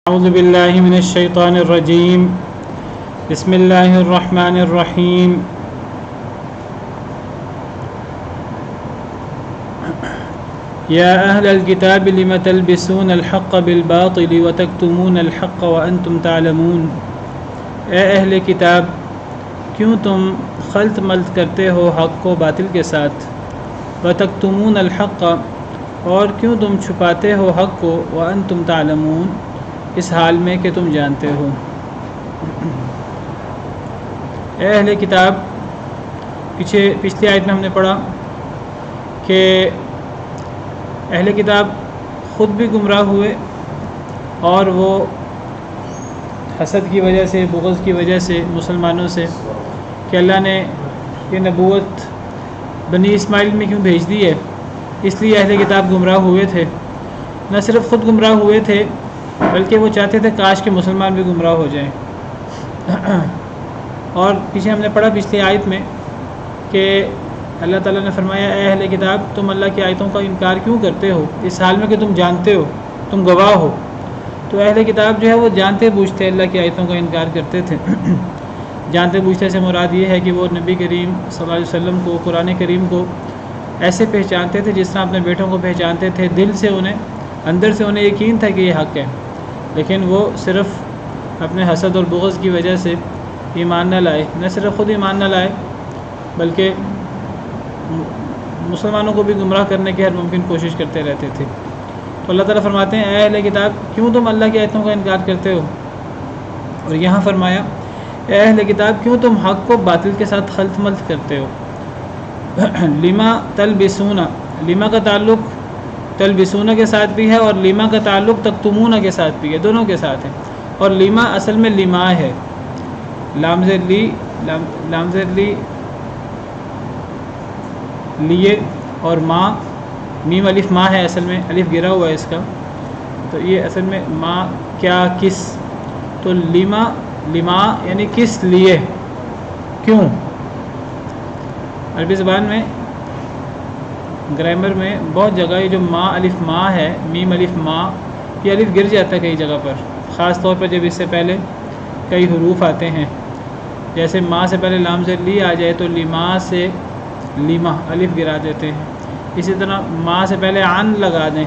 اعوذ باللہ من الشیطان الرجیم بسم اللہ الرحمن الرحیم یا اہل الکتاب لم تلبسون الحق بالباطل وتکتمون الحق وانتم تعلمون، اے اہل کتاب کیوں تم خلط ملط کرتے ہو حق کو باطل کے ساتھ، وتکتمون الحق اور کیوں تم چھپاتے ہو حق کو، وانتم تعلمون اس حال میں کہ تم جانتے ہو۔ اے اہل کتاب، پچھلی آیت میں ہم نے پڑھا کہ اہل کتاب خود بھی گمراہ ہوئے اور وہ حسد کی وجہ سے، بغض کی وجہ سے مسلمانوں سے کہ اللہ نے یہ نبوت بنی اسماعیل میں کیوں بھیج دی ہے، اس لیے اہل کتاب گمراہ ہوئے تھے۔ نہ صرف خود گمراہ ہوئے تھے بلکہ وہ چاہتے تھے کاش کہ مسلمان بھی گمراہ ہو جائیں۔ اور پیچھے ہم نے پڑھا پچھلی آیت میں کہ اللہ تعالیٰ نے فرمایا اے اہل کتاب تم اللہ کی آیتوں کا انکار کیوں کرتے ہو اس حال میں کہ تم جانتے ہو، تم گواہ ہو۔ تو اہل کتاب جو ہے وہ جانتے بوجھتے اللہ کی آیتوں کا انکار کرتے تھے۔ جانتے بوجھتے سے مراد یہ ہے کہ وہ نبی کریم صلی اللہ علیہ وسلم کو، قرآن کریم کو ایسے پہچانتے تھے جس طرح اپنے بیٹوں کو پہچانتے تھے، دل سے اندر سے انہیں یقین تھا کہ یہ حق ہے، لیکن وہ صرف اپنے حسد اور بغض کی وجہ سے ایمان نہ لائے۔ نہ صرف خود ایمان نہ لائے بلکہ مسلمانوں کو بھی گمراہ کرنے کی ہر ممکن کوشش کرتے رہتے تھے۔ تو اللہ تعالیٰ فرماتے ہیں اے اہل کتاب کیوں تم اللہ کی آیتوں کا انکار کرتے ہو، اور یہاں فرمایا اے اہل کتاب کیوں تم حق کو باطل کے ساتھ خلط ملط کرتے ہو۔ لما تلبسون، لما کا تعلق تلبسون کے ساتھ بھی ہے اور لما کا تعلق تکتمون کے ساتھ بھی ہے، دونوں کے ساتھ ہے۔ اور لما اصل میں لما ہے، لام زیر لی لیے، اور ما میم الف ما ہے، اصل میں الف گرا ہوا ہے اس کا، تو یہ اصل میں ما کیا کس، تو لما یعنی کس لیے، کیوں۔ عربی زبان میں گرامر میں بہت جگہ یہ جو ما الف ما ہے، میم الف ما، یہ الف گر جاتا ہے کئی جگہ پر، خاص طور پر جب اس سے پہلے کئی حروف آتے ہیں، جیسے ما سے پہلے لام زیر لی آ جائے تو لما سے لیما الف گرا دیتے ہیں۔ اسی طرح ما سے پہلے عن لگا دیں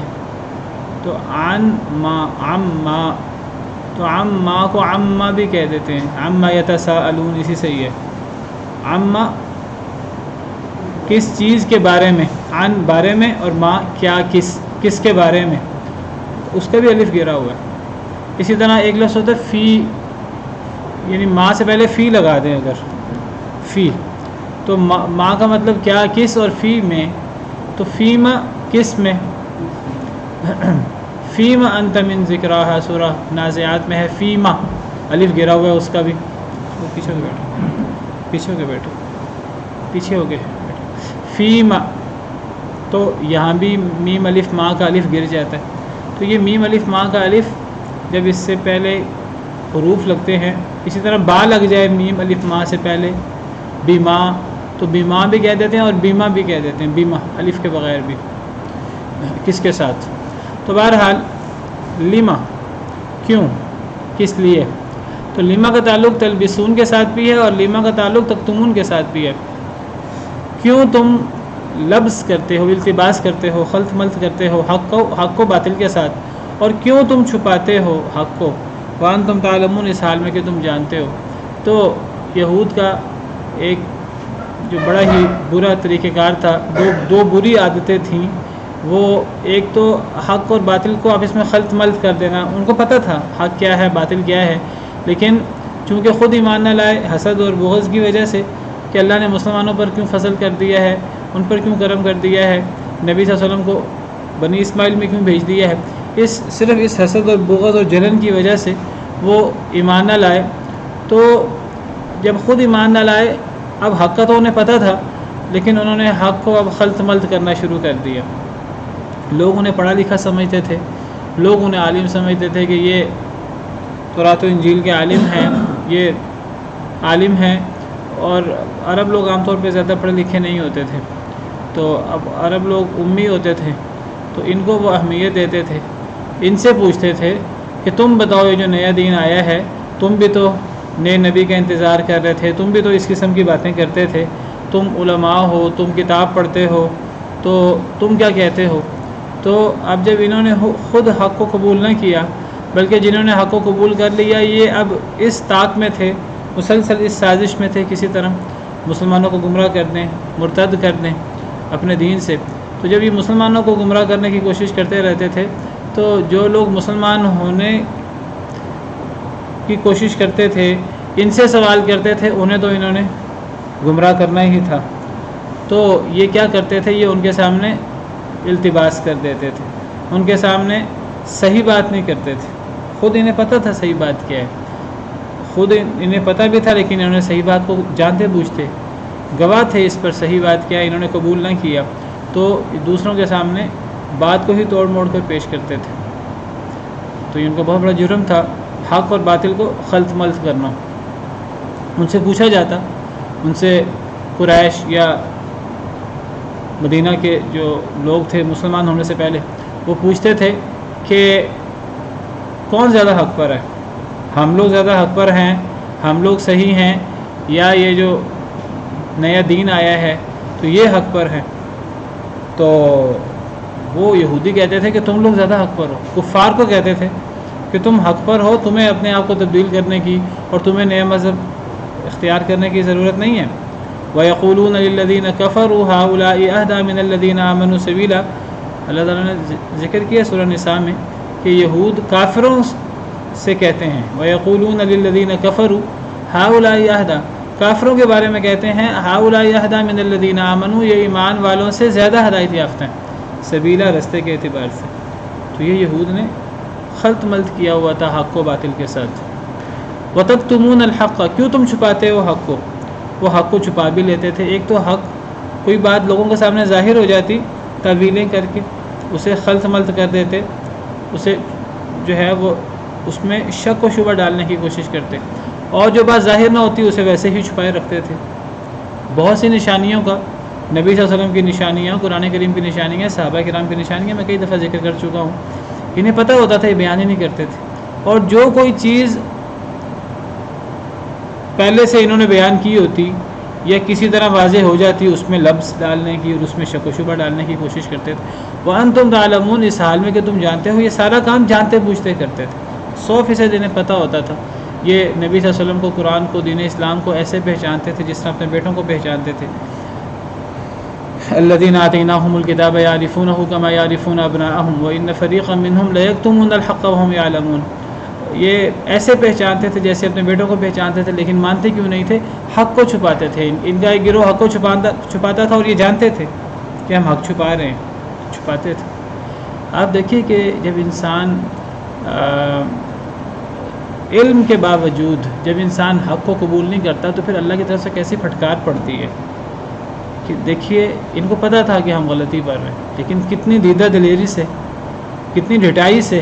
تو عن ما، عم ما، تو عم ما کو عما بھی کہہ دیتے ہیں، عما یتساءلون، اسی سے ہی ہے عما کس چیز کے بارے میں، عن بارے میں، اور ما کیا کس کے بارے میں، اس کا بھی الف گرا ہوا ہے۔ اسی طرح ایک لفظ ہوتا ہے فی، یعنی ما سے پہلے فی لگا دیں اگر فی، تو ما کا مطلب کیا کس، اور فی میں تو فیما کس میں، فیما انت من ذکراہا، سورہ نازعات میں ہے فیما، الف گرا ہوا ہے اس کا بھی، پیچھے ہو کے بیٹھو فیما، تو یہاں بھی میم الف ما کا الف گر جاتا ہے۔ تو یہ میم الف ما کا الف جب اس سے پہلے حروف لگتے ہیں، اسی طرح با لگ جائے میم الف ما سے پہلے، بیما، تو بیما بھی کہہ دیتے ہیں اور بیما بھی کہہ دیتے ہیں، بیما الف کے بغیر بھی، کس کے ساتھ۔ تو بہرحال لما کیوں، کس لیے، تو لما کا تعلق تلبسون کے ساتھ بھی ہے اور لما کا تعلق تکتمون کے ساتھ بھی ہے۔ کیوں تم لبس کرتے ہو، التباس کرتے ہو، خلط ملط کرتے ہو حق کو باطل کے ساتھ، اور کیوں تم چھپاتے ہو حق کو، وانتم تعلمون اس حال میں کہ تم جانتے ہو۔ تو یہود کا ایک جو بڑا ہی برا طریقہ کار تھا، دو بری عادتیں تھیں، وہ ایک تو حق اور باطل کو آپس میں خلط ملط کر دینا۔ ان کو پتہ تھا حق کیا ہے باطل کیا ہے، لیکن چونکہ خود ایمان نہ لائے حسد اور بغض کی وجہ سے کہ اللہ نے مسلمانوں پر کیوں فضل کر دیا ہے، ان پر کیوں کرم کر دیا ہے، نبی صلی اللہ علیہ وسلم کو بنی اسماعیل میں کیوں بھیج دیا ہے، صرف اس حسد اور بغض اور جلن کی وجہ سے وہ ایمان نہ لائے۔ تو جب خود ایمان نہ لائے، اب حق کا تو انہیں پتہ تھا لیکن انہوں نے حق کو اب خلط ملط کرنا شروع کر دیا۔ لوگ انہیں پڑھا لکھا سمجھتے تھے، لوگ انہیں عالم سمجھتے تھے کہ یہ تورات و انجیل کے عالم ہیں، یہ عالم ہیں، اور عرب لوگ عام طور پہ زیادہ پڑھے لکھے نہیں ہوتے تھے، تو اب عرب لوگ امی ہوتے تھے تو ان کو وہ اہمیت دیتے تھے، ان سے پوچھتے تھے کہ تم بتاؤ یہ جو نیا دین آیا ہے، تم بھی تو نئے نبی کا انتظار کر رہے تھے، تم بھی تو اس قسم کی باتیں کرتے تھے، تم علماء ہو، تم کتاب پڑھتے ہو، تو تم کیا کہتے ہو؟ تو اب جب انہوں نے خود حق کو قبول نہ کیا، بلکہ جنہوں نے حق کو قبول کر لیا یہ اب اس طاق میں تھے، مسلسل اس سازش میں تھے کسی طرح مسلمانوں کو گمراہ کر دیں، مرتد کر دیں اپنے دین سے۔ تو جب یہ مسلمانوں کو گمراہ کرنے کی کوشش کرتے رہتے تھے، تو جو لوگ مسلمان ہونے کی کوشش کرتے تھے، ان سے سوال کرتے تھے، انہیں تو انہوں نے گمراہ کرنا ہی تھا۔ تو یہ کیا کرتے تھے، یہ ان کے سامنے التباس کر دیتے تھے، ان کے سامنے صحیح بات نہیں کرتے تھے۔ خود انہیں پتہ تھا صحیح بات کیا ہے، خود انہیں پتہ بھی تھا، لیکن انہوں نے صحیح بات کو جانتے بوجھتے گواہ تھے اس پر صحیح بات کیا انہوں نے قبول نہ کیا، تو دوسروں کے سامنے بات کو ہی توڑ موڑ کر پیش کرتے تھے۔ تو یہ ان کا بہت بڑا جرم تھا، حق اور باطل کو خلط ملط کرنا۔ ان سے پوچھا جاتا، ان سے قریش یا مدینہ کے جو لوگ تھے مسلمان ہونے سے پہلے، وہ پوچھتے تھے کہ کون زیادہ حق پر ہے، ہم لوگ زیادہ حق پر ہیں، ہم لوگ صحیح ہیں، یا یہ جو نیا دین آیا ہے تو یہ حق پر ہے؟ تو وہ یہودی کہتے تھے کہ تم لوگ زیادہ حق پر ہو، کفار کو کہتے تھے کہ تم حق پر ہو، تمہیں اپنے آپ کو تبدیل کرنے کی اور تمہیں نیا مذہب اختیار کرنے کی ضرورت نہیں ہے۔ وَيَقُولُونَ لِلَّذِينَ كَفَرُوا هَؤُلَاءِ أَهْدَىٰ مِنَ الَّذِينَ آمَنُوا سَبِيلًا۔ اللہ تعالیٰ نے ذکر کیا سورہ نساء میں کہ یہود کافروں سے کہتے ہیں، وَيَقُولُونَ لِلَّذِينَ كَفَرُوا هَؤُلَاءِ أَهْدَىٰ، کافروں کے بارے میں کہتے ہیں هَؤُلَاءِ أَهْدَىٰ مِنَ الَّذِينَ آمَنُوا، یہ ایمان والوں سے زیادہ ہدایت یافتہ ہیں، سبیلا رستے کے اعتبار سے۔ تو یہ یہود نے خلط ملط کیا ہوا تھا حق و باطل کے ساتھ۔ وَتَكْتُمُونَ الْحَقَّ، کیوں تم چھپاتے ہو حق کو؟ وہ حق کو چھپا بھی لیتے تھے۔ ایک تو حق کوئی بات لوگوں کے سامنے ظاہر ہو جاتی، تعویلیں کر کے اسے خلط ملط کر دیتے، اسے جو ہے وہ اس میں شک و شبہ ڈالنے کی کوشش کرتے، اور جو بات ظاہر نہ ہوتی اسے ویسے ہی چھپائے رکھتے تھے۔ بہت سی نشانیوں کا، نبی صلی اللہ علیہ وسلم کی نشانیاں، قرآن کریم کی نشانیاں، صحابہ کرام کی نشانیاں میں کئی دفعہ ذکر کر چکا ہوں، انہیں پتہ ہوتا تھا، یہ بیان ہی نہیں کرتے تھے۔ اور جو کوئی چیز پہلے سے انہوں نے بیان کی ہوتی یا کسی طرح واضح ہو جاتی، اس میں لفظ ڈالنے کی اور اس میں شک و شبہ ڈالنے کی کوشش کرتے تھے۔ وَأَنْتُمْ تَعْلَمُونَ، اس حال میں کہ تم جانتے ہو، یہ سارا کام جانتے بوجھتے کرتے تھے، 100% انہیں پتہ ہوتا تھا۔ یہ نبی صلی اللہ علیہ وسلم کو، قرآن کو، دین اسلام کو ایسے پہچانتے تھے جس طرح اپنے بیٹوں کو پہچانتے تھے۔ الذین آتیناہم الکتاب یعرفونہ کما یعرفون ابناءہم وان فریقا منہم لیکتمون الحق وہم یعلمون، یہ ایسے پہچانتے تھے جیسے اپنے بیٹوں کو پہچانتے تھے، لیکن مانتے کیوں نہیں تھے؟ حق کو چھپاتے تھے۔ ان کا ایک گروہ حق کو چھپاتا تھا، اور یہ جانتے تھے کہ ہم حق چھپا رہے ہیں، چھپاتے تھے۔ آپ دیکھیے کہ جب انسان علم کے باوجود جب انسان حق کو قبول نہیں کرتا تو پھر اللہ کی طرف سے کیسی پھٹکار پڑتی ہے کہ دیکھیے ان کو پتہ تھا کہ ہم غلطی پر ہیں، لیکن کتنی دیدہ دلیری سے، کتنی ڈٹائی سے،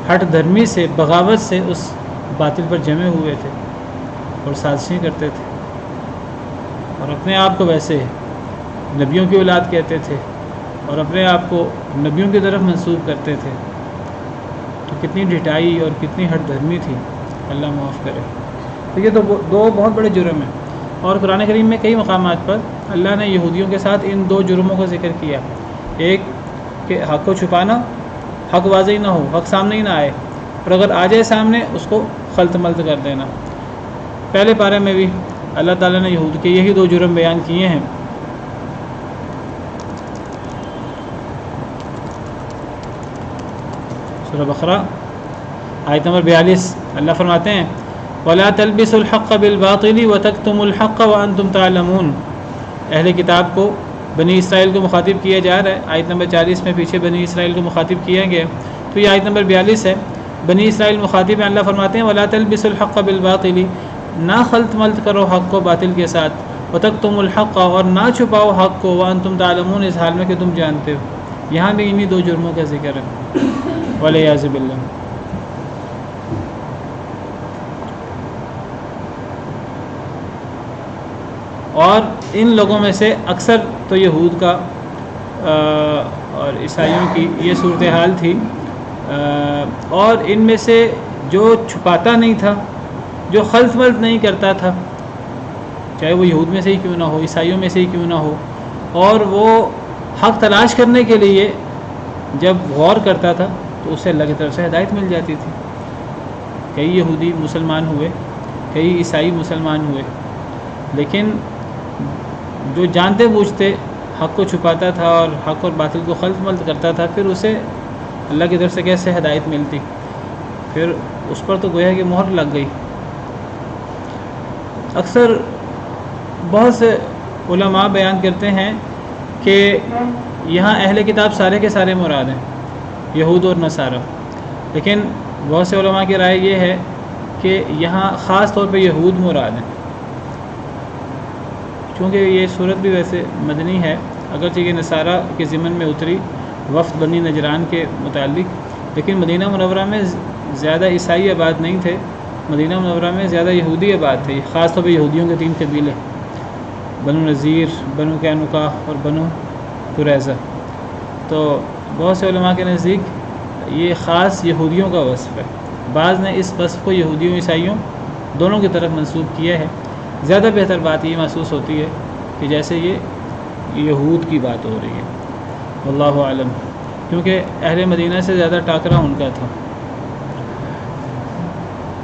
ہٹ دھرمی سے، بغاوت سے اس باطل پر جمے ہوئے تھے اور سازشیں کرتے تھے، اور اپنے آپ کو ویسے نبیوں کی اولاد کہتے تھے اور اپنے آپ کو نبیوں کی طرف منسوب کرتے تھے۔ تو کتنی ڈٹائی اور کتنی ہٹ دھرمی تھی، اللہ معاف کرے۔ تو یہ تو دو بہت بڑے جرم ہیں، اور قرآن کریم میں کئی مقامات پر اللہ نے یہودیوں کے ساتھ ان دو جرموں کا ذکر کیا۔ ایک کہ حق کو چھپانا، حق واضح نہ ہو، حق سامنے ہی نہ آئے، اور اگر آ جائے سامنے اس کو خلط ملط کر دینا۔ پہلے پارے میں بھی اللہ تعالیٰ نے یہود کے یہی دو جرم بیان کیے ہیں۔ سورہ بقرہ آیت نمبر 42 اللہ فرماتے ہیں وَلَا تَلْبِسُوا الْحَقَّ بِالْبَاطِلِ وَتَكْتُمُوا الْحَقَّ وَأَنْتُمْ تَعْلَمُونَ۔ اہل کتاب کو، بنی اسرائیل کو مخاطب کیا جا رہا ہے۔ آیت نمبر 40 میں پیچھے بنی اسرائیل کو مخاطب کیا گیا، تو یہ آیت نمبر 42 ہے، بنی اسرائیل مخاطب ہیں۔ اللہ فرماتے ہیں وَلَا تَلْبِسُوا الْحَقَّ بِالْبَاطِلِ، نہ خلط ملط کرو حق کو باطل کے ساتھ، وَتَكْتُمُوا الْحَقَّ، اور نہ چھپاؤ حق کو، وَأَنْتُمْ تَعْلَمُونَ، اس حال میں کہ تم جانتے ہو۔ یہاں بھی انہی دو جرموں کا ذکر ہے، وَالْعِیاذُ بِاللَّہ۔ اور ان لوگوں میں سے اکثر تو یہود کا اور عیسائیوں کی یہ صورتحال تھی اور ان میں سے جو چھپاتا نہیں تھا، جو خلط ملط نہیں کرتا تھا، چاہے وہ یہود میں سے ہی کیوں نہ ہو، عیسائیوں میں سے ہی کیوں نہ ہو، اور وہ حق تلاش کرنے کے لیے جب غور کرتا تھا تو اسے اللہ کی طرف سے ہدایت مل جاتی تھی۔ کئی یہودی مسلمان ہوئے، کئی عیسائی مسلمان ہوئے، لیکن جو جانتے بوجھتے حق کو چھپاتا تھا اور حق اور باطل کو خلط ملط کرتا تھا، پھر اسے اللہ کی طرف سے کیسے ہدایت ملتی؟ پھر اس پر تو گویا کہ مہر لگ گئی۔ اکثر بہت سے علماء بیان کرتے ہیں کہ یہاں اہل کتاب سارے کے سارے مراد ہیں، یہود اور نصارہ، لیکن بہت سے علماء کی رائے یہ ہے کہ یہاں خاص طور پہ یہود مراد ہیں، چونکہ یہ صورت بھی ویسے مدنی ہے، اگرچہ یہ نصارہ کے ضمن میں اتری وفد بنی نجران کے متعلق، لیکن مدینہ منورہ میں زیادہ عیسائی آباد نہیں تھے، مدینہ منورہ میں زیادہ یہودی آباد تھے، خاص طور پہ یہودیوں کے 3 قبیلے، بنو نذیر، بنو قینقاع اور بنو قریظہ۔ تو بہت سے علماء کے نزدیک یہ خاص یہودیوں کا وصف ہے، بعض نے اس وصف کو یہودیوں عیسائیوں دونوں کی طرف منسوب کیا ہے۔ زیادہ بہتر بات یہ محسوس ہوتی ہے کہ جیسے یہ یہود کی بات ہو رہی ہے، واللہ عالم، کیونکہ اہل مدینہ سے زیادہ ٹاکرا ان کا تھا۔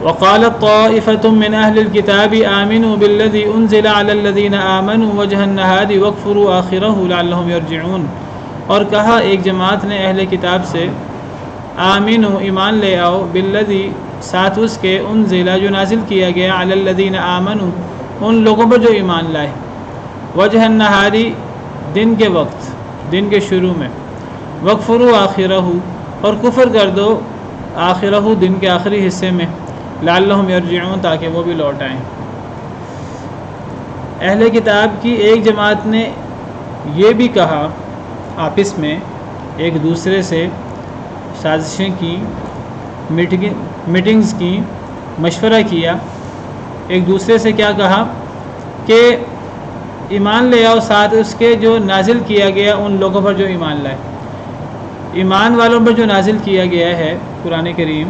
وقالت طائفة من أهل الكتاب آمنوا بالذي أنزل على الذين آمنوا وجه النهار واكفروا آخره لعلهم يرجعون، اور کہا ایک جماعت نے اہل کتاب سے، آمنوا ایمان لے آؤ، بالذی ساتھ اس کے، انزل جو نازل کیا گیا، علی الذین آمنوا ان لوگوں پر جو ایمان لائے، وجہ النہاری دن کے وقت، دن کے شروع میں، واکفروا آخرہ اور کفر کر دو آخرہ دن کے آخری حصے میں، لعلہم یرجعون تاکہ وہ بھی لوٹ آئیں۔ اہل کتاب کی ایک جماعت نے یہ بھی کہا، آپس میں ایک دوسرے سے سازشیں کی، میٹنگز کی، مشورہ کیا، ایک دوسرے سے کیا کہا کہ ایمان لے آؤ ساتھ اس کے جو نازل کیا گیا ان لوگوں پر جو ایمان لائے، ایمان والوں پر جو نازل کیا گیا ہے قرآن کریم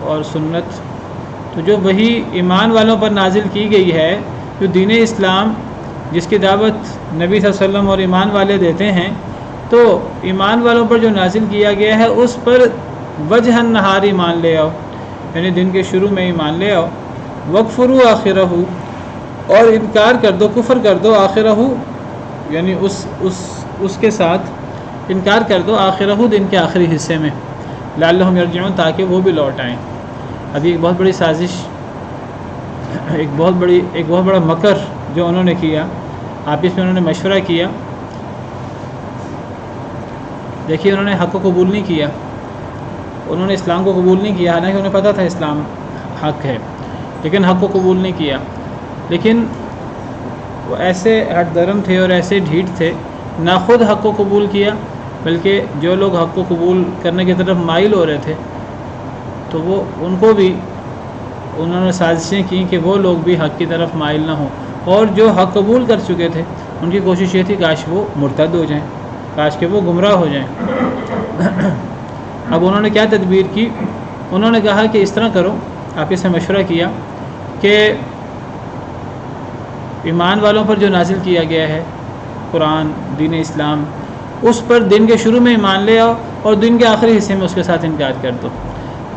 اور سنت، تو جو وہی ایمان والوں پر نازل کی گئی ہے، جو دین اسلام جس کی دعوت نبی صلی اللہ علیہ وسلم اور ایمان والے دیتے ہیں، تو ایمان والوں پر جو نازل کیا گیا ہے اس پر وجہ النہار ایمان لے آؤ، یعنی دن کے شروع میں ایمان لے آؤ، وکفروا آخرہ اور انکار کر دو، کفر کر دو، آخرہ یعنی اس کے ساتھ انکار کر دو، آخرہ دن کے آخری حصے میں، لعلہم یرجعون تاکہ وہ بھی لوٹ آئیں۔ اب ایک بہت بڑی سازش، ایک بہت بڑا مکر جو انہوں نے کیا، آپس میں انہوں نے مشورہ کیا۔ دیکھیے انہوں نے حق کو قبول نہیں کیا، انہوں نے اسلام کو قبول نہیں کیا، حالانکہ انہیں پتہ تھا اسلام حق ہے، لیکن حق کو قبول نہیں کیا۔ لیکن وہ ایسے ہٹ درم تھے اور ایسے ڈھیٹ تھے، نہ خود حق کو قبول کیا، بلکہ جو لوگ حق کو قبول کرنے کی طرف مائل ہو رہے تھے تو وہ ان کو بھی انہوں نے سازشیں کی کہ وہ لوگ بھی حق کی طرف مائل نہ ہوں، اور جو حق قبول کر چکے تھے ان کی کوشش یہ تھی کاش وہ مرتد ہو جائیں، کاش کہ وہ گمراہ ہو جائیں۔ اب انہوں نے کیا تدبیر کی؟ انہوں نے کہا کہ اس طرح کرو، آپس سے مشورہ کیا کہ ایمان والوں پر جو نازل کیا گیا ہے قرآن، دین اسلام، اس پر دن کے شروع میں ایمان لے آؤ اور دن کے آخری حصے میں اس کے ساتھ انکار کر دو،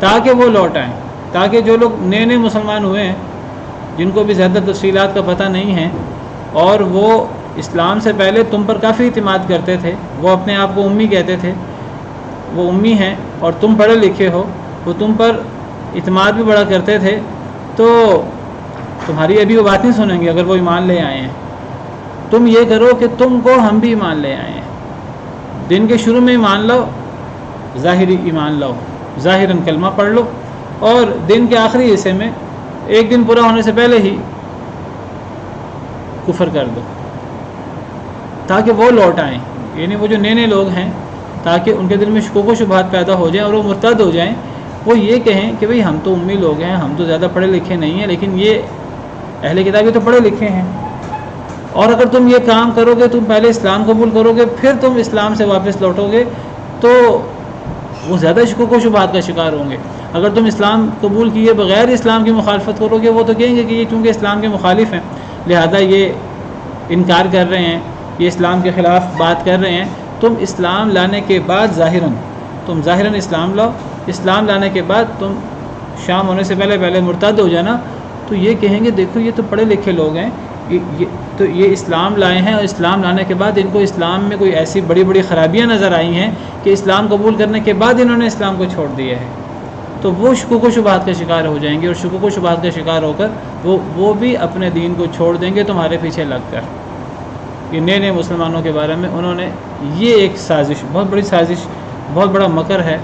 تاکہ وہ لوٹ آئیں، تاکہ جو لوگ نئے نئے مسلمان ہوئے ہیں، جن کو بھی زیادہ تفصیلات کا پتہ نہیں ہے، اور وہ اسلام سے پہلے تم پر کافی اعتماد کرتے تھے، وہ اپنے آپ کو امی کہتے تھے، وہ امی ہیں اور تم پڑھے لکھے ہو، وہ تم پر اعتماد بھی بڑا کرتے تھے، تو تمہاری ابھی وہ بات نہیں سنیں گے اگر وہ ایمان لے آئے ہیں۔ تم یہ کرو کہ تم کو ہم بھی ایمان لے آئے ہیں، دن کے شروع میں ایمان لو، ظاہری ایمان لاؤ، ظاہراً کلمہ پڑھ لو، اور دن کے آخری حصے میں ایک دن پورا ہونے سے پہلے ہی کفر کر دو، تاکہ وہ لوٹ آئیں، یعنی وہ جو نئے نئے لوگ ہیں، تاکہ ان کے دل میں شکوک و شبہات پیدا ہو جائیں اور وہ مرتد ہو جائیں، وہ یہ کہیں کہ بھئی ہم تو امی لوگ ہیں، ہم تو زیادہ پڑھے لکھے نہیں ہیں، لیکن یہ اہل کتابی تو پڑھے لکھے ہیں، اور اگر تم یہ کام کرو گے، تم پہلے اسلام قبول کرو گے، پھر تم اسلام سے واپس لوٹو گے، تو وہ زیادہ شکوک و شبہات کا شکار ہوں گے. اگر تم اسلام قبول کیے بغیر اسلام کی مخالفت کرو گے، وہ تو کہیں گے کہ یہ چونکہ اسلام کے مخالف ہیں لہذا یہ انکار کر رہے ہیں، یہ اسلام کے خلاف بات کر رہے ہیں. تم اسلام لانے کے بعد ظاہراً اسلام لاؤ، اسلام لانے کے بعد تم شام ہونے سے پہلے مرتد ہو جانا، تو یہ کہیں گے دیکھو یہ تو پڑھے لکھے لوگ ہیں، تو یہ اسلام لائے ہیں، اور اسلام لانے کے بعد ان کو اسلام میں کوئی ایسی بڑی بڑی خرابیاں نظر آئی ہیں کہ اسلام قبول کرنے کے بعد انہوں نے اسلام کو چھوڑ دیا ہے. تو وہ شکوک و شبہات کا شکار ہو جائیں گے، اور شکوک و شبہات کا شکار ہو کر وہ بھی اپنے دین کو چھوڑ دیں گے تمہارے پیچھے لگ کر. یہ نئے مسلمانوں کے بارے میں انہوں نے یہ ایک سازش، بہت بڑی سازش، بہت بڑا مکر ہے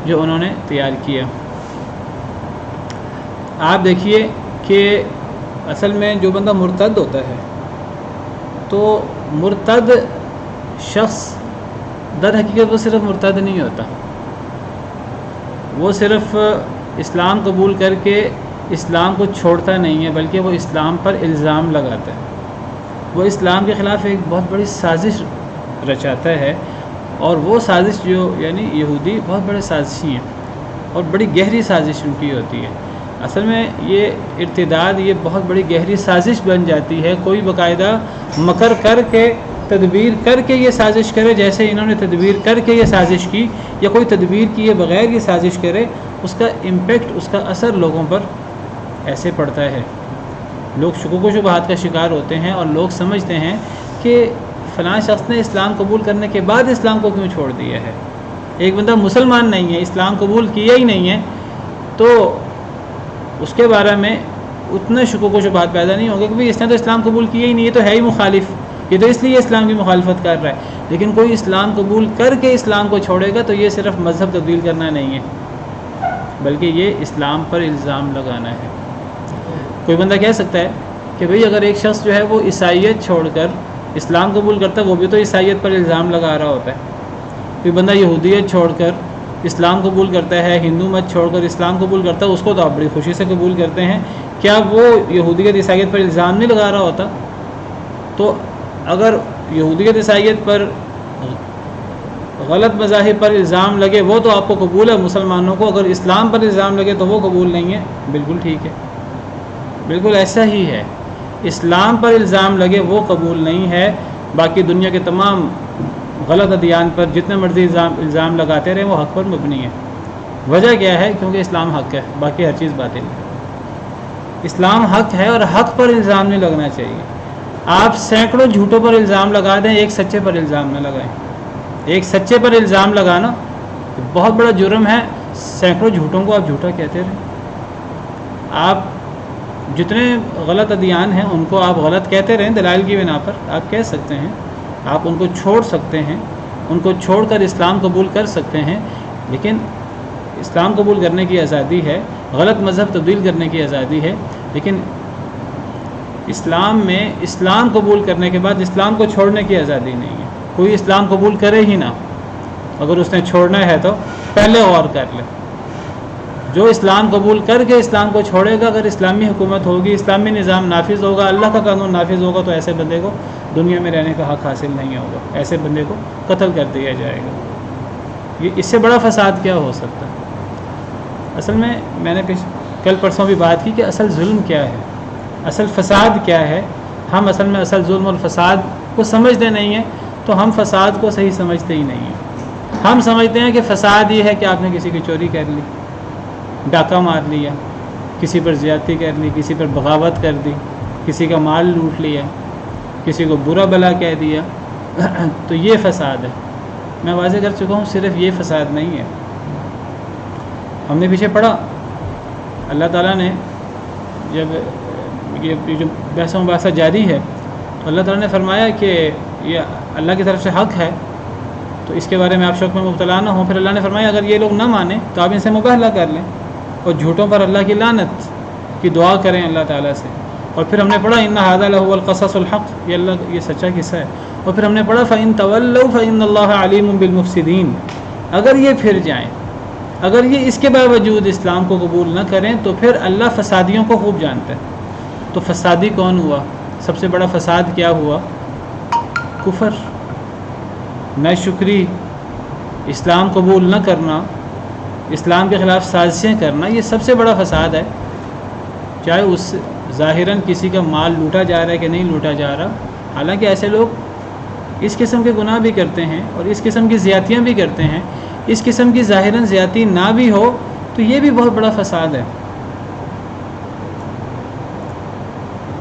جو انہوں نے تیار کیا. آپ دیکھیے کہ اصل میں جو بندہ مرتد ہوتا ہے تو مرتد شخص در حقیقت وہ صرف مرتد نہیں ہوتا، وہ صرف اسلام قبول کر کے اسلام کو چھوڑتا نہیں ہے، بلکہ وہ اسلام پر الزام لگاتا ہے. وہ اسلام کے خلاف ایک بہت بڑی سازش رچاتا ہے، اور وہ سازش جو یعنی یہودی بہت بڑے سازشی ہیں اور بڑی گہری سازش ان کی ہوتی ہے. اصل میں یہ ارتداد یہ بہت بڑی گہری سازش بن جاتی ہے. کوئی باقاعدہ مکر کر کے تدبیر کر کے یہ سازش کرے، جیسے انہوں نے تدبیر کر کے یہ سازش کی، یا کوئی تدبیر کیے بغیر یہ سازش کرے، اس کا امپیکٹ، اس کا اثر لوگوں پر ایسے پڑتا ہے. لوگ شکوک و شبہات کا شکار ہوتے ہیں، اور لوگ سمجھتے ہیں کہ فلاں شخص نے اسلام قبول کرنے کے بعد اسلام کو کیوں چھوڑ دیا ہے. ایک بندہ مسلمان نہیں ہے، اسلام قبول کیا ہی نہیں ہے، تو اس کے بارے میں اتنا شکوک و شبہات پیدا نہیں ہوگا کہ بھئی اس نے تو اسلام قبول کیا ہی نہیں، یہ تو ہے ہی مخالف، یہ تو اس لیے اسلام کی مخالفت کر رہا ہے. لیکن کوئی اسلام قبول کر کے اسلام کو چھوڑے گا تو یہ صرف مذہب تبدیل کرنا نہیں ہے، بلکہ یہ اسلام پر الزام لگانا ہے. کوئی بندہ کہہ سکتا ہے کہ بھئی اگر ایک شخص جو ہے وہ عیسائیت چھوڑ کر اسلام قبول کرتا ہے، وہ بھی تو عیسائیت پر الزام لگا رہا ہوتا ہے. کوئی بندہ یہودیت چھوڑ کر اسلام قبول کرتا ہے، ہندو مت چھوڑ کر اسلام قبول کرتا ہے، اس کو تو آپ بڑی خوشی سے قبول کرتے ہیں، کیا وہ یہودیت عیسائیت پر الزام نہیں لگا رہا ہوتا؟ تو اگر یہودیت عیسائیت پر غلط مذاہب پر الزام لگے وہ تو آپ کو قبول ہے مسلمانوں کو، اگر اسلام پر الزام لگے تو وہ قبول نہیں ہے. بالکل ٹھیک ہے، بالکل ایسا ہی ہے. اسلام پر الزام لگے وہ قبول نہیں ہے، باقی دنیا کے تمام غلط ادیان پر جتنے مرضی الزام لگاتے رہے وہ حق پر مبنی ہے. وجہ کیا ہے؟ کیونکہ اسلام حق ہے، باقی ہر چیز باطل ہے. اسلام حق ہے اور حق پر الزام نہیں لگنا چاہیے. آپ سینکڑوں جھوٹوں پر الزام لگا دیں، ایک سچے پر الزام نہ لگائیں. ایک سچے پر الزام لگانا بہت بڑا جرم ہے، سینکڑوں جھوٹوں کو آپ جھوٹا کہتے رہیں. آپ جتنے غلط ادیان ہیں ان کو آپ غلط کہتے رہیں، دلائل کی بنا پر آپ کہہ سکتے ہیں، آپ ان کو چھوڑ سکتے ہیں، ان کو چھوڑ کر اسلام قبول کر سکتے ہیں. لیکن اسلام قبول کرنے کی آزادی ہے، غلط مذہب تبدیل کرنے کی آزادی ہے، لیکن اسلام میں اسلام قبول کرنے کے بعد اسلام کو چھوڑنے کی آزادی نہیں ہے. کوئی اسلام قبول کرے ہی نہ، اگر اس نے چھوڑنا ہے تو پہلے غور کر لے. جو اسلام قبول کر کے اسلام کو چھوڑے گا، اگر اسلامی حکومت ہوگی، اسلامی نظام نافذ ہوگا، اللہ کا قانون نافذ ہوگا، تو ایسے بندے کو دنیا میں رہنے کا حق حاصل نہیں ہوگا، ایسے بندے کو قتل کر دیا جائے گا. یہ اس سے بڑا فساد کیا ہو سکتا ہے؟ اصل میں نے کل پرسوں بھی بات کی کہ اصل ظلم کیا ہے، اصل فساد کیا ہے. ہم اصل میں اصل ظلم اور فساد کو سمجھتے نہیں ہیں، تو ہم فساد کو صحیح سمجھتے ہی نہیں ہیں. ہم سمجھتے ہیں کہ فساد یہ ہے کہ آپ نے کسی کی چوری کر لی، ڈاکہ مار لیا، کسی پر زیادتی کر لی، کسی پر بغاوت کر دی، کسی کا مال لوٹ لیا، کسی کو برا بلا کہہ دیا، تو یہ فساد ہے. میں واضح کر چکا ہوں صرف یہ فساد نہیں ہے. ہم نے پیچھے پڑھا اللہ تعالیٰ نے جب یہ جو بحث و مباحثہ جاری ہے تو اللہ تعالیٰ نے فرمایا کہ یہ اللہ کی طرف سے حق ہے، تو اس کے بارے میں آپ شوق میں مبتلا نہ ہوں. پھر اللہ نے فرمایا اگر یہ لوگ نہ مانیں تو آپ ان سے مباہلہ کر لیں اور جھوٹوں پر اللہ کی لعنت کی دعا کریں اللہ تعالیٰ سے. اور پھر ہم نے پڑھا ان ھذا لھو القصص الحق، یہ سچا قصہ ہے. اور پھر ہم نے پڑھا فإن تولوا فإن اللہ علیم بالمفسدین. اگر یہ پھر جائیں، اگر یہ اس کے باوجود اسلام کو قبول نہ کریں تو پھر اللہ فسادیوں کو خوب جانتا ہے. تو فسادی کون ہوا؟ سب سے بڑا فساد کیا ہوا؟ کفر، ناشکری، اسلام قبول نہ کرنا، اسلام کے خلاف سازشیں کرنا، یہ سب سے بڑا فساد ہے. چاہے اس ظاہراً کسی کا مال لوٹا جا رہا ہے کہ نہیں لوٹا جا رہا، حالانکہ ایسے لوگ اس قسم کے گناہ بھی کرتے ہیں اور اس قسم کی زیادتیاں بھی کرتے ہیں. اس قسم کی ظاہراً زیادتی نہ بھی ہو تو یہ بھی بہت بڑا فساد ہے.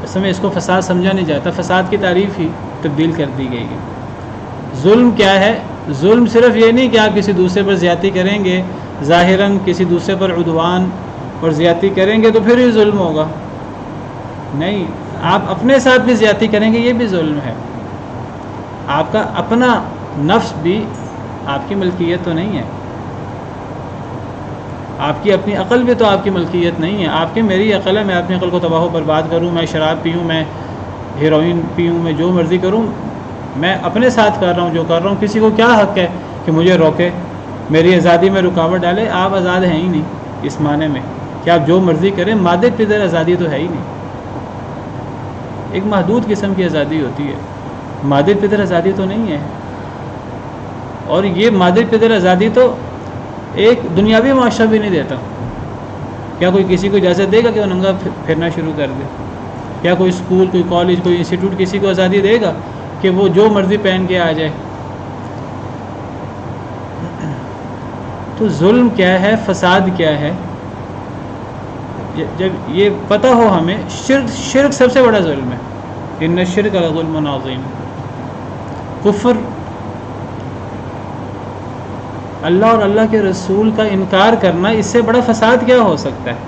اس میں اس کو فساد سمجھا نہیں جاتا، فساد کی تعریف ہی تبدیل کر دی گئی ہے. ظلم کیا ہے؟ ظلم صرف یہ نہیں کہ آپ کسی دوسرے پر زیادتی کریں گے، ظاہراً کسی دوسرے پر عدوان اور زیادتی کریں گے تو پھر یہ ظلم ہوگا. نہیں، آپ اپنے ساتھ بھی زیادتی کریں گے، یہ بھی ظلم ہے. آپ کا اپنا نفس بھی آپ کی ملکیت تو نہیں ہے، آپ کی اپنی عقل بھی تو آپ کی ملکیت نہیں ہے. آپ کی میری عقل ہے، میں اپنی عقل کو تباہ و برباد کروں، میں شراب پیوں، میں ہیروئن پیوں، میں جو مرضی کروں، میں اپنے ساتھ کر رہا ہوں جو کر رہا ہوں. کسی کو کیا حق ہے کہ مجھے روکے، میری آزادی میں رکاوٹ ڈالے؟ آپ آزاد ہیں ہی نہیں اس معنی میں کہ آپ جو مرضی کریں. مادے پدر آزادی تو ہے ہی نہیں، ایک محدود قسم کی آزادی ہوتی ہے، مادے پدر آزادی تو نہیں ہے. اور یہ مادے پدر آزادی تو ایک دنیاوی معاشرہ بھی نہیں دیتا. کیا کوئی کسی کو اجازت دے گا کہ وہ ننگا پھرنا شروع کر دے؟ کیا کوئی اسکول، کوئی کالج، کوئی انسٹیٹیوٹ کسی کو آزادی دے گا کہ وہ جو مرضی پہن کے آ جائے؟ تو ظلم کیا ہے، فساد کیا ہے؟ جب یہ پتہ ہو ہمیں، شرک سب سے بڑا ظلم ہے. ان الشرک لظلم عظیم. کفر، اللہ اور اللہ کے رسول کا انکار کرنا، اس سے بڑا فساد کیا ہو سکتا ہے؟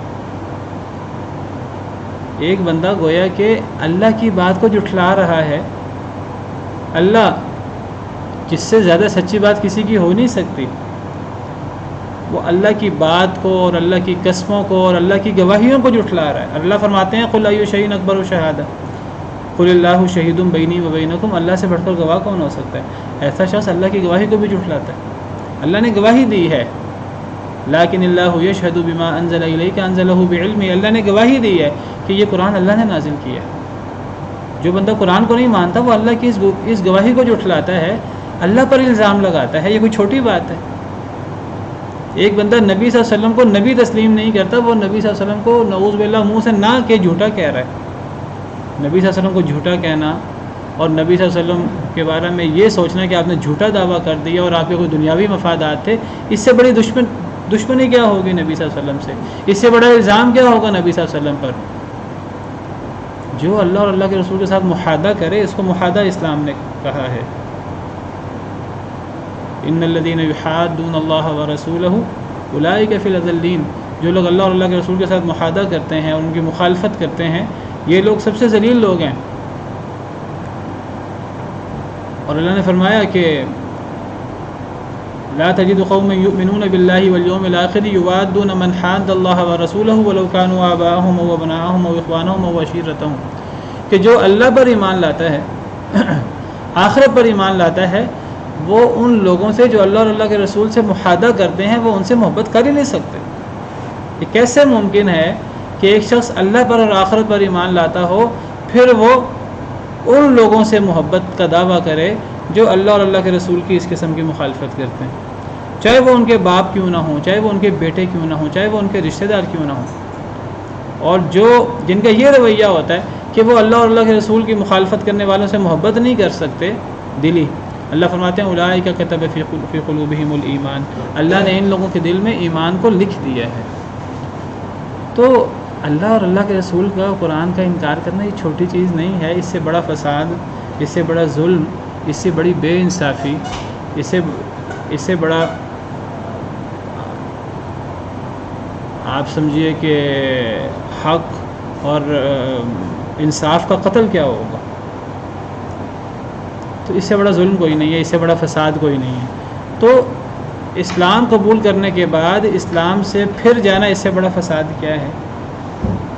ایک بندہ گویا کہ اللہ کی بات کو جھٹلا رہا ہے. اللہ جس سے زیادہ سچی بات کسی کی ہو نہیں سکتی، وہ اللہ کی بات کو اور اللہ کی قسموں کو اور اللہ کی گواہیوں کو جھٹلا رہا ہے. اللہ فرماتے ہیں قل ای شیء اکبر شہادہ قل اللہ شہید بینی و بینکم. اللہ سے بڑھ کر گواہ کون ہو سکتا ہے؟ ایسا شخص اللہ کی گواہی کو بھی جھٹلاتا ہے. اللہ نے گواہی دی ہے، لیکن اللہ یشہد بما انزل الیک انزلہ بعلم. اللہ نے گواہی دی ہے کہ یہ قرآن اللہ نے نازل کیا ہے. جو بندہ قرآن کو نہیں مانتا وہ اللہ کی اس گواہی کو جھٹلاتا ہے، اللہ پر الزام لگاتا ہے. یہ کوئی چھوٹی بات ہے؟ ایک بندہ نبی صلی اللہ علیہ وسلم کو نبی تسلیم نہیں کرتا، وہ نبی صلی اللہ علیہ وسلم کو نعوذ باللہ منہ سے نہ کہ جھوٹا کہہ رہا ہے. نبی صلی اللہ علیہ وسلم کو جھوٹا کہنا اور نبی صلی اللہ علیہ وسلم کے بارے میں یہ سوچنا کہ آپ نے جھوٹا دعویٰ کر دیا اور آپ کے کوئی دنیاوی مفادات تھے، اس سے بڑی دشمنی کیا ہوگی نبی صلی اللہ علیہ وسلم سے؟ اس سے بڑا الزام کیا ہوگا نبی صلی اللہ علیہ وسلم پر؟ جو اللہ اور اللہ کے رسول کے ساتھ محادہ کرے، اس کو محادہ اسلام نے کہا ہے. ان الذین یحادون اللہ ورسولہ اولئک فی الاذلین. جو لوگ اللہ اور اللہ کے رسول کے ساتھ محادہ کرتے ہیں اور ان کی مخالفت کرتے ہیں، یہ لوگ سب سے ذلیل لوگ ہیں. اور اللہ نے فرمایا کہ لا تجد قوما یؤمنون باللہ والیوم الآخر یوادون من حاد اللہ ورسولہ ولو کانوا آباءهم وابناءهم واخوانهم وعشیرتهم. کہ جو اللہ پر ایمان لاتا ہے، آخرت پر ایمان لاتا ہے، وہ ان لوگوں سے جو اللہ اور اللہ کے رسول سے محادہ کرتے ہیں، وہ ان سے محبت کر ہی نہیں سکتے. یہ کیسے ممکن ہے کہ ایک شخص اللہ پر اور آخرت پر ایمان لاتا ہو، پھر وہ ان لوگوں سے محبت کا دعویٰ کرے جو اللہ اور اللہ کے رسول کی اس قسم کی مخالفت کرتے ہیں، چاہے وہ ان کے باپ کیوں نہ ہوں، چاہے وہ ان کے بیٹے کیوں نہ ہوں، چاہے وہ ان کے رشتہ دار کیوں نہ ہوں. اور جن کا یہ رویہ ہوتا ہے کہ وہ اللہ اور اللہ کے رسول کی مخالفت کرنے والوں سے محبت نہیں کر سکتے دلی، اللہ فرماتے ہیں اولئک کتب فی قلوبہم الایمان. اللہ نے ان لوگوں کے دل میں ایمان کو لکھ دیا ہے. تو اللہ اور اللہ کے رسول کا، قرآن کا انکار کرنا یہ چھوٹی چیز نہیں ہے. اس سے بڑا فساد، اس سے بڑا ظلم، اس سے بڑی بے انصافی، اس سے بڑا آپ سمجھیے کہ حق اور انصاف کا قتل کیا ہوگا. تو اس سے بڑا ظلم کوئی نہیں ہے، اس سے بڑا فساد کوئی نہیں ہے. تو اسلام قبول کرنے کے بعد اسلام سے پھر جانا، اس سے بڑا فساد کیا ہے؟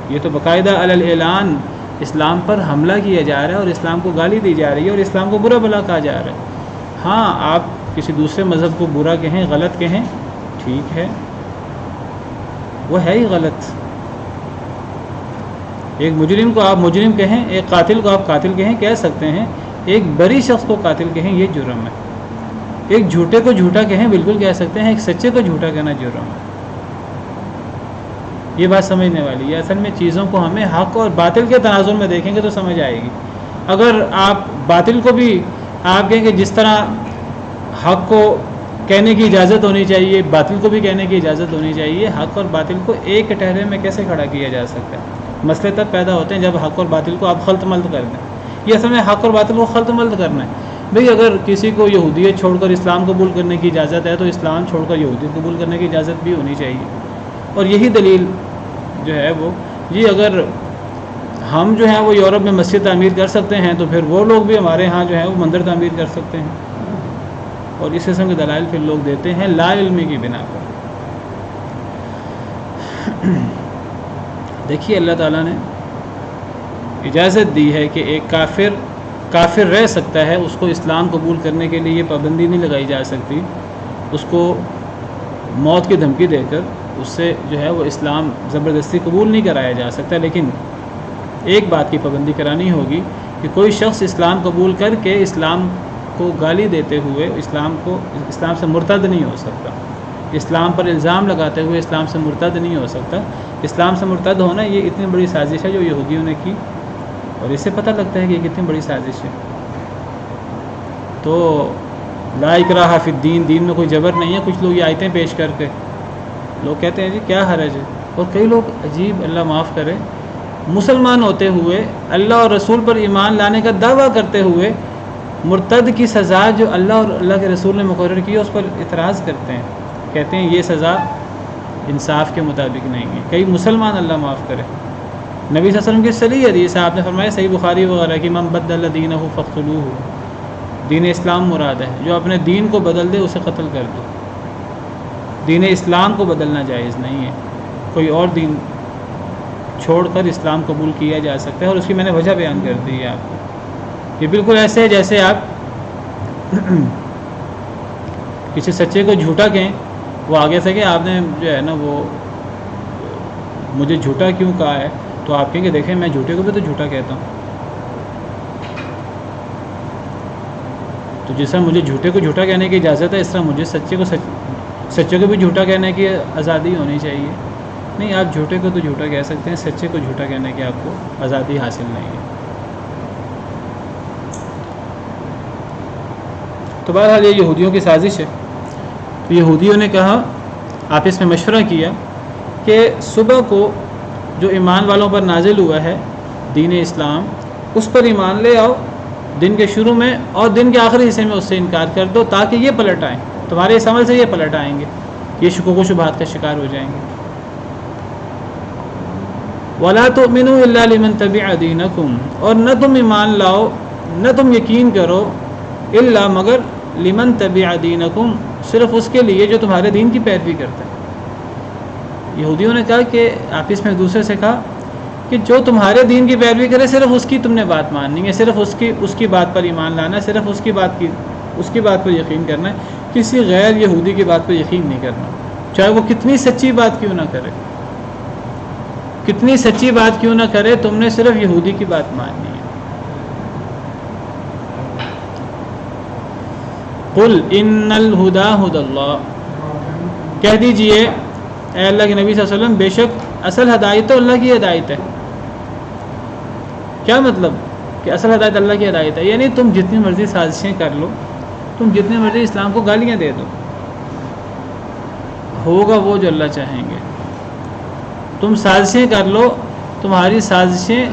یہ تو باقاعدہ علی الاعلان اسلام پر حملہ کیا جا رہا ہے اور اسلام کو گالی دی جا رہی ہے اور اسلام کو برا بھلا کہا جا رہا ہے. ہاں، آپ کسی دوسرے مذہب کو برا کہیں، غلط کہیں، ٹھیک ہے، وہ ہے ہی غلط. ایک مجرم کو آپ مجرم کہیں، ایک قاتل کو آپ قاتل کہیں، کہہ سکتے ہیں. ایک بری شخص کو قاتل کہیں، یہ جرم ہے. ایک جھوٹے کو جھوٹا کہیں، بالکل کہہ سکتے ہیں. ایک سچے کو جھوٹا کہنا جرم ہے. یہ بات سمجھنے والی ہے. اصل میں چیزوں کو ہمیں حق اور باطل کے تناظر میں دیکھیں گے تو سمجھ آئے گی. اگر آپ باطل کو بھی آپ کہیں کہ جس طرح حق کو کہنے کی اجازت ہونی چاہیے باطل کو بھی کہنے کی اجازت ہونی چاہیے, حق اور باطل کو ایک کٹہرے میں کیسے کھڑا کیا جا سکتا ہے؟ مسئلے تب پیدا ہوتے ہیں جب حق اور باطل کو آپ خلط ملط کر دیں. یہ اصل میں حق اور باطل کو خلط ملط کرنا ہے. بھئی اگر کسی کو یہودیت چھوڑ کر اسلام قبول کرنے کی اجازت ہے تو اسلام چھوڑ کر یہودیت قبول کرنے کی اجازت بھی ہونی چاہیے. اور یہی دلیل جو ہے وہ اگر ہم جو ہیں وہ یورپ میں مسجد تعمیر کر سکتے ہیں تو پھر وہ لوگ بھی ہمارے ہاں جو ہے وہ مندر تعمیر کر سکتے ہیں. اور اس قسم کے دلائل پھر لوگ دیتے ہیں لا علمی کی بنا پر. دیکھیے اللہ تعالیٰ نے اجازت دی ہے کہ ایک کافر رہ سکتا ہے, اس کو اسلام قبول کرنے کے لیے یہ پابندی نہیں لگائی جا سکتی, اس کو موت کی دھمکی دے کر اس سے جو ہے وہ اسلام زبردستی قبول نہیں کرایا جا سکتا. لیکن ایک بات کی پابندی کرانی ہوگی کہ کوئی شخص اسلام قبول کر کے اسلام کو گالی دیتے ہوئے اسلام سے مرتد نہیں ہو سکتا, اسلام پر الزام لگاتے ہوئے اسلام سے مرتد نہیں ہو سکتا. اسلام سے مرتد ہونا یہ اتنی بڑی سازش ہے جو یہودیوں نے کی, اور اس سے پتہ لگتا ہے کہ یہ کتنی بڑی سازش ہے. تو لا اکراہ فی الدین, دین میں کوئی جبر نہیں ہے. کچھ لوگ یہ آیتیں پیش کر کے لوگ کہتے ہیں جی کیا حرج ہے, اور کئی لوگ عجیب, اللہ معاف کرے, مسلمان ہوتے ہوئے اللہ اور رسول پر ایمان لانے کا دعویٰ کرتے ہوئے مرتد کی سزا جو اللہ اور اللہ کے رسول نے مقرر کی ہے اس پر اعتراض کرتے ہیں, کہتے ہیں یہ سزا انصاف کے مطابق نہیں ہے. کئی مسلمان, اللہ معاف کرے, نبی صلی اللہ علیہ وسلم کی صحیح حدیث آپ نے فرمایا صحیح بخاری وغیرہ کی من بدل دینہ فاقتلوہ, دین اسلام مراد ہے, جو اپنے دین کو بدل دے اسے قتل کر دو. دین اسلام کو بدلنا جائز نہیں ہے, کوئی اور دین چھوڑ کر اسلام قبول کیا جا سکتا ہے, اور اس کی میں نے وجہ بیان کر دی ہے آپ کو. یہ بالکل ایسے ہے جیسے آپ کسی سچے کو جھوٹا کہیں, وہ آگے سے کہ آپ نے جو ہے نا وہ مجھے جھوٹا کیوں کہا ہے, تو آپ کہیں کہ دیکھیں میں جھوٹے کو بھی تو جھوٹا کہتا ہوں. تو جس طرح مجھے جھوٹے کو جھوٹا کہنے کی اجازت ہے اس طرح مجھے سچے کو بھی جھوٹا کہنے کی آزادی ہونی چاہیے. نہیں, آپ جھوٹے کو تو جھوٹا کہہ سکتے ہیں, سچے کو جھوٹا کہنے کی آپ کو آزادی حاصل نہیں ہے. تو بہرحال یہ یہودیوں کی سازش ہے. تو یہودیوں نے کہا, آپس میں مشورہ کیا کہ صبح کو جو ایمان والوں پر نازل ہوا ہے دین اسلام, اس پر ایمان لے آؤ دن کے شروع میں, اور دن کے آخری حصے میں اس سے انکار کر دو تاکہ یہ پلٹ آئیں, تمہارے اس عمل سے یہ پلٹ آئیں گے, یہ شکوک و شبہات کا شکار ہو جائیں گے. وَلَا تُؤْمِنُوا إِلَّا لِمَنْ تَبِعَ دِينَكُمْ, اور نہ تم ایمان لاؤ, نہ تم یقین کرو, الا مگر لمن تبع دینکم, صرف اس کے لیے جو تمہارے دین کی پیروی کرتا ہے. یہودیوں نے کہا کہ آپس میں ایک دوسرے سے کہا کہ جو تمہارے دین کی پیروی کرے صرف اس کی تم نے بات ماننی ہے, صرف اس کی بات پر ایمان لانا ہے, صرف اس کی بات پر یقین کرنا ہے, کسی غیر یہودی کی بات پر یقین نہیں کرنا, چاہے وہ کتنی سچی بات کیوں نہ کرے, کتنی سچی بات کیوں نہ کرے, تم نے صرف یہودی کی بات ماننی ہے. قل ان الہدی ھدی اللہ, کہہ دیجئے اے اللہ کے نبی صلی اللہ علیہ وسلم, بے شک اصل ہدایت تو اللہ کی ہدایت ہے. کیا مطلب کہ اصل ہدایت اللہ کی ہدایت ہے؟ یعنی تم جتنی مرضی سازشیں کر لو, تم جتنی مرضی اسلام کو گالیاں دے دو, ہوگا وہ جو اللہ چاہیں گے. تم سازشیں کر لو, تمہاری سازشیں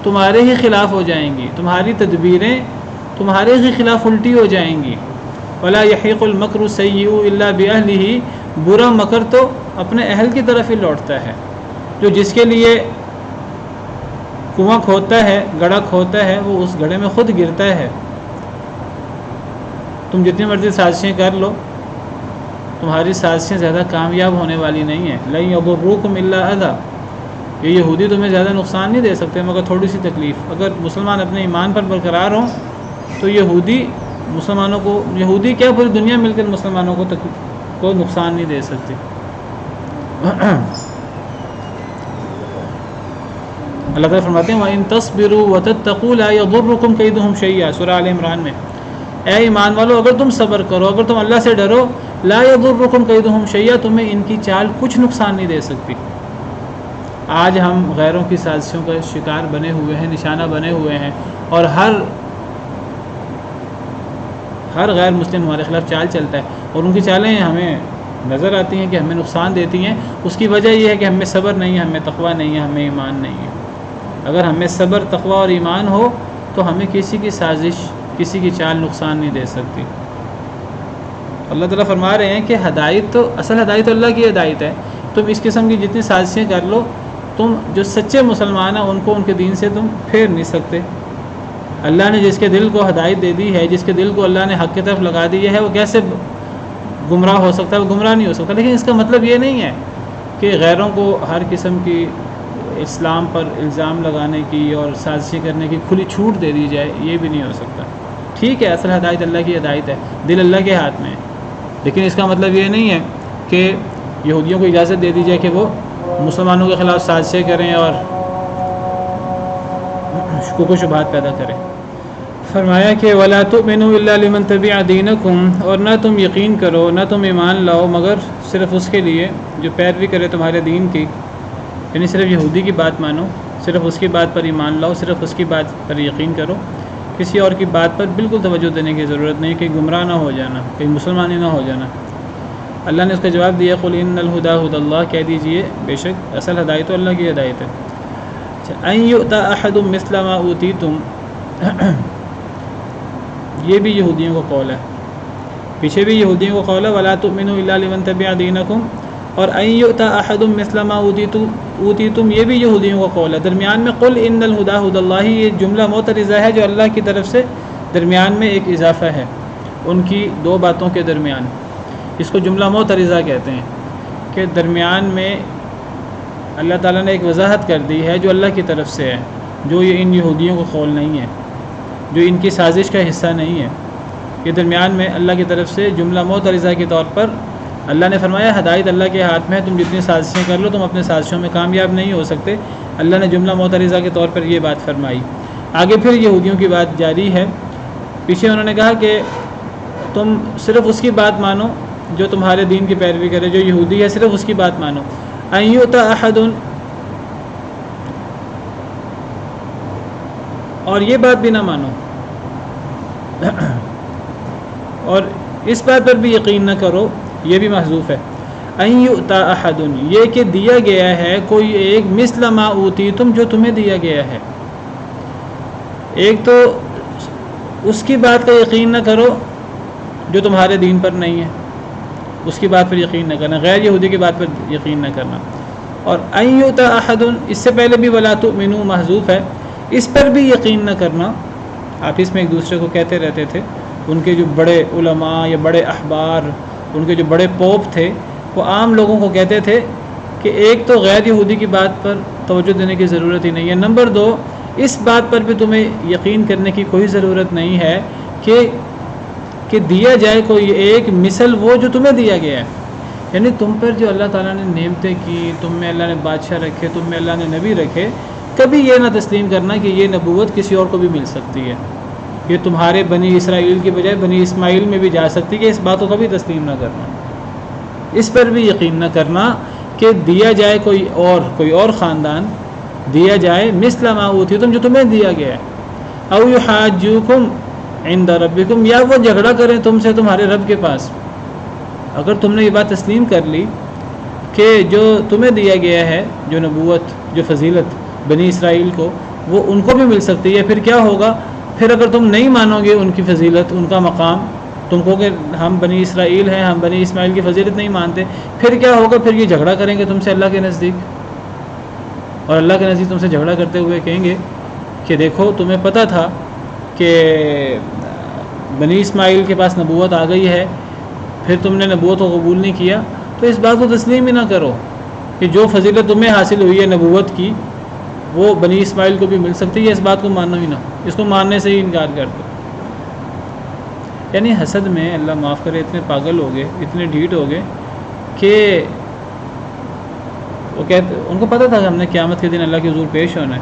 تمہارے ہی خلاف ہو جائیں گی, تمہاری تدبیریں تمہارے ہی خلاف الٹی ہو جائیں گی. وَلَا يَحِيقُ الْمَكْرُ السَّيِّئُ إِلَّا بِأَهْلِهِ, برا مکر تو اپنے اہل کی طرف ہی لوٹتا ہے. جو جس کے لیے کنواں کھودتا ہے, گڑھا کھودتا ہے, وہ اس گڑھے میں خود گرتا ہے. تم جتنی مرضی سازشیں کر لو, تمہاری سازشیں زیادہ کامیاب ہونے والی نہیں ہیں. لَن يَضُرُّوكُمْ إِلَّا أَذًى, یہ یہودی تمہیں زیادہ نقصان نہیں دے سکتے مگر تھوڑی سی تکلیف. اگر مسلمان اپنے ایمان پر برقرار ہوں تو یہودی کیا پوری دنیا مل کر مسلمانوں کو نقصان نہیں دے سکتے. اللہ تعالیٰ فرماتے ہیں وَإِن تَصْبِرُوا وَتَتَّقُوا لَا يَضُرُّكُمْ كَيْدُهُمْ شَيْئًا, سورہ آل عمران میں. اے ایمان والو, اگر تم صبر کرو, اگر تم اللہ سے ڈرو, لا يضركم كيدهم شيئا, تمہیں ان کی چال کچھ نقصان نہیں دے سکتی. آج ہم غیروں کی سازشوں کا شکار بنے ہوئے ہیں، نشانہ بنے ہوئے ہیں، اور ہر غیر مسلم ہمارے خلاف چال چلتا ہے، اور ان کی چالیں ہمیں نظر آتی ہیں کہ ہمیں نقصان دیتی ہیں۔ اس کی وجہ یہ ہے کہ ہمیں صبر نہیں ہے، ہمیں تقویٰ نہیں ہے، ہمیں ایمان نہیں ہے۔ اگر ہمیں صبر، تقویٰ اور ایمان ہو تو ہمیں کسی کی سازش، کسی کی چال نقصان نہیں دے سکتی۔ اللہ تعالیٰ فرما رہے ہیں کہ ہدایت تو، اصل ہدایت تو اللہ کی ہدایت ہے۔ تم اس قسم کی جتنی سازشیں کر لو، تم جو سچے مسلمان ہیں ان کو ان کے دین سے تم پھیر نہیں سکتے۔ اللہ نے جس کے دل کو ہدایت دے دی ہے، جس کے دل کو اللہ نے حق کی طرف لگا دی ہے، وہ کیسے گمراہ ہو سکتا ہے؟ وہ گمراہ نہیں ہو سکتا۔ لیکن اس کا مطلب یہ نہیں ہے کہ غیروں کو ہر قسم کی اسلام پر الزام لگانے کی اور سازشیں کرنے کی کھلی چھوٹ دے دی جائے، یہ بھی نہیں ہو سکتا۔ ٹھیک ہے، اصل ہدایت اللہ کی ہدایت ہے، دل اللہ کے ہاتھ میں ہے، لیکن اس کا مطلب یہ نہیں ہے کہ یہودیوں کو اجازت دے دی جائے کہ وہ مسلمانوں کے خلاف سازشیں کریں اور شکوک و شبہات پیدا کریں۔ فرمایا کہ وَلَا تُؤْمِنُوا إِلَّا لِمَنْ تَبِعَ دِينَكُمْ، اور نہ تم یقین کرو، نہ تم ایمان لاؤ مگر صرف اس کے لیے جو پیروی کرے تمہارے دین کی، یعنی صرف یہودی کی بات مانو، صرف اس کی بات پر ایمان لاؤ، صرف اس کی بات پر یقین کرو، کسی اور کی بات پر بالکل توجہ دینے کی ضرورت نہیں کہ گمراہ نہ ہو جانا، کہیں مسلمان ہی نہ ہو جانا۔ اللہ نے اس کا جواب دیا، قُلْ إِنَّ الْهُدَىٰ هُدَى اللَّهِ، کہہ دیجئے بے شک اصل ہدایت تو اللہ کی ہدایت ہے۔ أَن يُؤْتَىٰ أَحَدٌ مِثْلَ مَا أُوتِيتُمْ، یہ بھی یہودیوں کا قول ہے، پیچھے بھی یہودیوں کا قول ہے وَلَا تُؤْمِنُوا إِلَّا لِمَنْ تَبِعَ دِينَكُمْ، اور أَن يُؤْتَىٰ أَحَدٌ مِثْلَ مَا أُوتِيتُمْ یہ بھی یہودیوں کا قول ہے۔ درمیان میں قُلْ إِنَّ الْهُدَىٰ هُدَى اللَّهِ، یہ جملہ معترضہ ہے جو اللہ کی طرف سے درمیان میں ایک اضافہ ہے ان کی دو باتوں کے درمیان، اس کو جملہ معترضہ کہتے ہیں کہ درمیان میں اللہ تعالیٰ نے ایک وضاحت کر دی ہے جو اللہ کی طرف سے ہے، جو یہ ان یہودیوں کا قول نہیں ہے، جو ان کی سازش کا حصہ نہیں ہے۔ یہ درمیان میں اللہ کی طرف سے جملہ معترضہ کے طور پر اللہ نے فرمایا ہدایت اللہ کے ہاتھ میں ہے، تم جتنی سازشیں کر لو تم اپنے سازشوں میں کامیاب نہیں ہو سکتے۔ اللہ نے جملہ معترضہ کے طور پر یہ بات فرمائی۔ آگے پھر یہودیوں کی بات جاری ہے، پیچھے انہوں نے کہا کہ تم صرف اس کی بات مانو جو تمہارے دین کی پیروی کرے، جو یہودی ہے صرف اس کی بات مانو۔ أَن يُؤْتَىٰ أَحَدٌ، اور یہ بات بھی نہ مانو، اور اس بات پر بھی یقین نہ کرو، یہ بھی محذوف ہے۔ أَن يُؤْتَىٰ أَحَدٌ، یہ کہ دیا گیا ہے کوئی ایک مثل ما اوتیتم، جو تمہیں دیا گیا ہے۔ ایک تو اس کی بات کا یقین نہ کرو جو تمہارے دین پر نہیں ہے، اس کی بات پر یقین نہ کرنا، غیر یہودی کی بات پر یقین نہ کرنا۔ اور أَن يُؤْتَىٰ أَحَدٌ، اس سے پہلے بھی وَلَا تُؤْمِنُوا محذوف ہے، اس پر بھی یقین نہ کرنا۔ آپس میں ایک دوسرے کو کہتے رہتے تھے، ان کے جو بڑے علماء یا بڑے احبار، ان کے جو بڑے پوپ تھے، وہ عام لوگوں کو کہتے تھے کہ ایک تو غیر یہودی کی بات پر توجہ دینے کی ضرورت ہی نہیں ہے، نمبر دو اس بات پر بھی تمہیں یقین کرنے کی کوئی ضرورت نہیں ہے کہ دیا جائے کوئی ایک مثل وہ جو تمہیں دیا گیا ہے، یعنی تم پر جو اللہ تعالیٰ نے نعمتیں کی، تم میں اللہ نے بادشاہ رکھے، تم میں اللہ نے نبی رکھے، کبھی یہ نہ تسلیم کرنا کہ یہ نبوت کسی اور کو بھی مل سکتی ہے، یہ تمہارے بنی اسرائیل کی بجائے بنی اسماعیل میں بھی جا سکتی ہے، اس بات کو کبھی تسلیم نہ کرنا۔ اس پر بھی یقین نہ کرنا کہ دیا جائے کوئی اور خاندان دیا جائے مثل ما اوتیتم، جو تمہیں دیا گیا ہے، او یحاجوکم عند ربکم، یا وہ جھگڑا کریں تم سے تمہارے رب کے پاس۔ اگر تم نے یہ بات تسلیم کر لی کہ جو تمہیں دیا گیا ہے، جو نبوت، جو فضیلت بنی اسرائیل کو، وہ ان کو بھی مل سکتی ہے، پھر کیا ہوگا؟ پھر اگر تم نہیں مانو گے ان کی فضیلت، ان کا مقام، تم کو کہ ہم بنی اسرائیل ہیں، ہم بنی اسماعیل کی فضیلت نہیں مانتے، پھر کیا ہوگا؟ پھر یہ جھگڑا کریں گے تم سے اللہ کے نزدیک، اور اللہ کے نزدیک تم سے جھگڑا کرتے ہوئے کہیں گے کہ دیکھو تمہیں پتہ تھا کہ بنی اسماعیل کے پاس نبوت آ گئی ہے، پھر تم نے نبوت کو قبول نہیں کیا، تو اس بات کو تسلیم ہی نہ کرو کہ جو فضیلت تمہیں حاصل ہوئی ہے نبوت کی، وہ بنی اسماعیل کو بھی مل سکتی ہے، اس بات کو مانو ہی نہ، اس کو ماننے سے ہی انکار کر دو۔ یعنی حسد میں اللہ معاف کرے اتنے پاگل ہو گئے، اتنے ڈھیٹ ہو گئے کہ وہ کہتے، ان کو پتہ تھا کہ ہم نے قیامت کے دن اللہ کے حضور پیش ہونا ہے،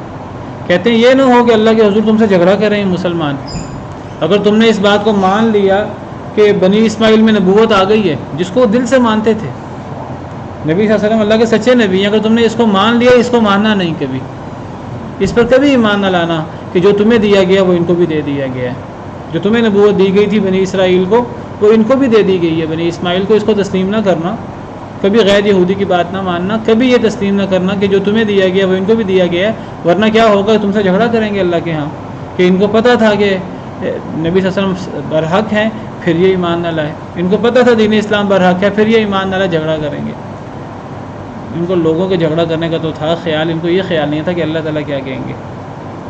کہتے ہیں یہ نہ ہو کہ اللہ کے حضور تم سے جھگڑا کر رہے ہیں مسلمان، اگر تم نے اس بات کو مان لیا کہ بنی اسماعیل میں نبوت آ گئی ہے، جس کو دل سے مانتے تھے، نبی صلی اللہ علیہ وسلم اللہ کے سچے نبی ہیں، اگر تم نے اس کو مان لیا اس کو ماننا نہیں کبھی، اس پر کبھی ایمان نہ لانا کہ جو تمہیں دیا گیا وہ ان کو بھی دے دیا گیا ہے، جو تمہیں نبوت دی گئی تھی بنی اسرائیل کو وہ ان کو بھی دے دی گئی ہے بنی اسماعیل کو، اس کو تسلیم نہ کرنا، کبھی غیر یہودی کی بات نہ ماننا، کبھی یہ تسلیم نہ کرنا کہ جو تمہیں دیا گیا وہ ان کو بھی دیا گیا ہے، ورنہ کیا ہوگا تم سے جھگڑا کریں گے اللہ کے ہاں کہ ان کو پتہ تھا کہ نبی صلی اللہ علیہ وسلم برحق ہیں پھر یہ ایمان نہ لائے، ان کو پتہ تھا دین اسلام برحق ہے پھر یہ ایمان نہ لائے، جھگڑا کریں گے۔ ان کو لوگوں کے جھگڑا کرنے کا تو تھا خیال، ان کو یہ خیال نہیں تھا کہ اللہ تعالیٰ کیا کہیں گے،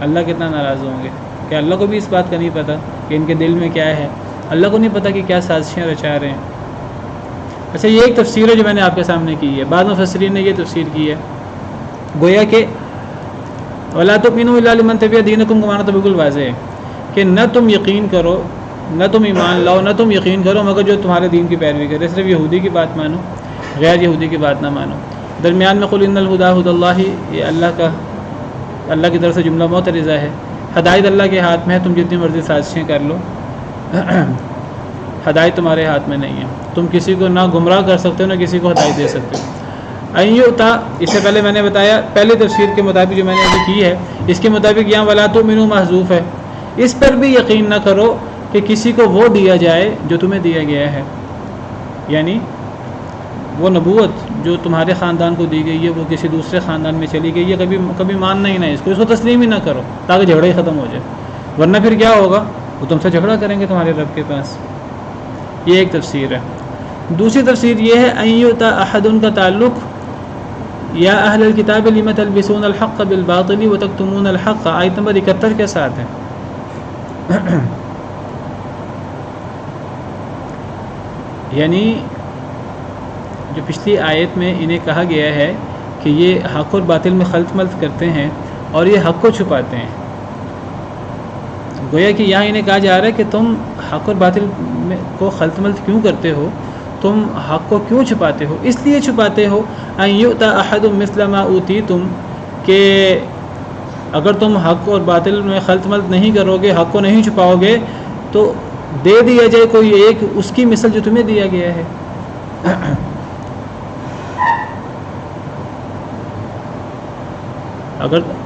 اللہ کتنا ناراض ہوں گے، کہ اللہ کو بھی اس بات کا نہیں پتہ کہ ان کے دل میں کیا ہے، اللہ کو نہیں پتہ کہ کیا سازشیں رچا رہے ہیں۔ اچھا یہ ایک تفسیر ہے جو میں نے آپ کے سامنے کی ہے، بعض مفسرین نے یہ تفسیر کی ہے، گویا کہ وَلَا تُؤْمِنُوا إِلَّا لِمَن تَبِعَ دِينَكُمْ کا معنی تو بالکل واضح ہے کہ نہ تم یقین کرو، نہ تم ایمان لاؤ، نہ تم یقین کرو مگر جو تمہارے دین کی پیروی کرے، صرف یہودی کی بات مانو، غیر یہودی کی بات نہ مانو۔ درمیان میں قُلْ إِنَّ الْهُدَىٰ هُدَى اللَّهِ، یہ اللہ کی طرف سے جملہ معترضہ ہے، ہدایت اللہ کے ہاتھ میں ہے، تم جتنی مرضی سازشیں کر لو ہدایت تمہارے ہاتھ میں نہیں ہے، تم کسی کو نہ گمراہ کر سکتے ہو نہ کسی کو ہدایت دے سکتے ہو۔ ایوتا اس سے پہلے میں نے بتایا پہلے تفسیر کے مطابق جو میں نے ابھی کی ہے اس کے مطابق یہاں وَلَا تُؤْمِنُوا محذوف ہے، اس پر بھی یقین نہ کرو کہ کسی کو وہ دیا جائے جو تمہیں دیا گیا ہے، یعنی وہ نبوت جو تمہارے خاندان کو دی گئی ہے وہ کسی دوسرے خاندان میں چلی گئی ہے، کبھی ماننا ہی نہ اس کو تسلیم ہی نہ کرو تاکہ جھگڑا ہی ختم ہو جائے، ورنہ پھر کیا ہوگا وہ تم سے جھگڑا کریں گے تمہارے رب کے پاس۔ یہ ایک تفسیر ہے۔ دوسری تفسیر یہ ہے ایوتا احد کا تعلق یا اہل الکتاب لم تلبسون الحق بالباطل وتکتمون الحق، آیت نمبر 71 کے ساتھ ہے۔ یعنی جو پچھلی آیت میں انہیں کہا گیا ہے کہ یہ حق اور باطل میں خلط ملط کرتے ہیں اور یہ حق کو چھپاتے ہیں، گویا کہ یہاں انہیں کہا جا رہا ہے کہ تم حق اور باطل کو خلط ملط کیوں کرتے ہو، تم حق کو کیوں چھپاتے ہو، اس لیے چھپاتے ہو ان یؤتی احد مثل ما اوتیتم، کہ اگر تم حق اور باطل میں خلط ملط نہیں کرو گے، حق کو نہیں چھپاؤ گے تو دے دیا جائے کوئی ایک اس کی مثل جو تمہیں دیا گیا ہے۔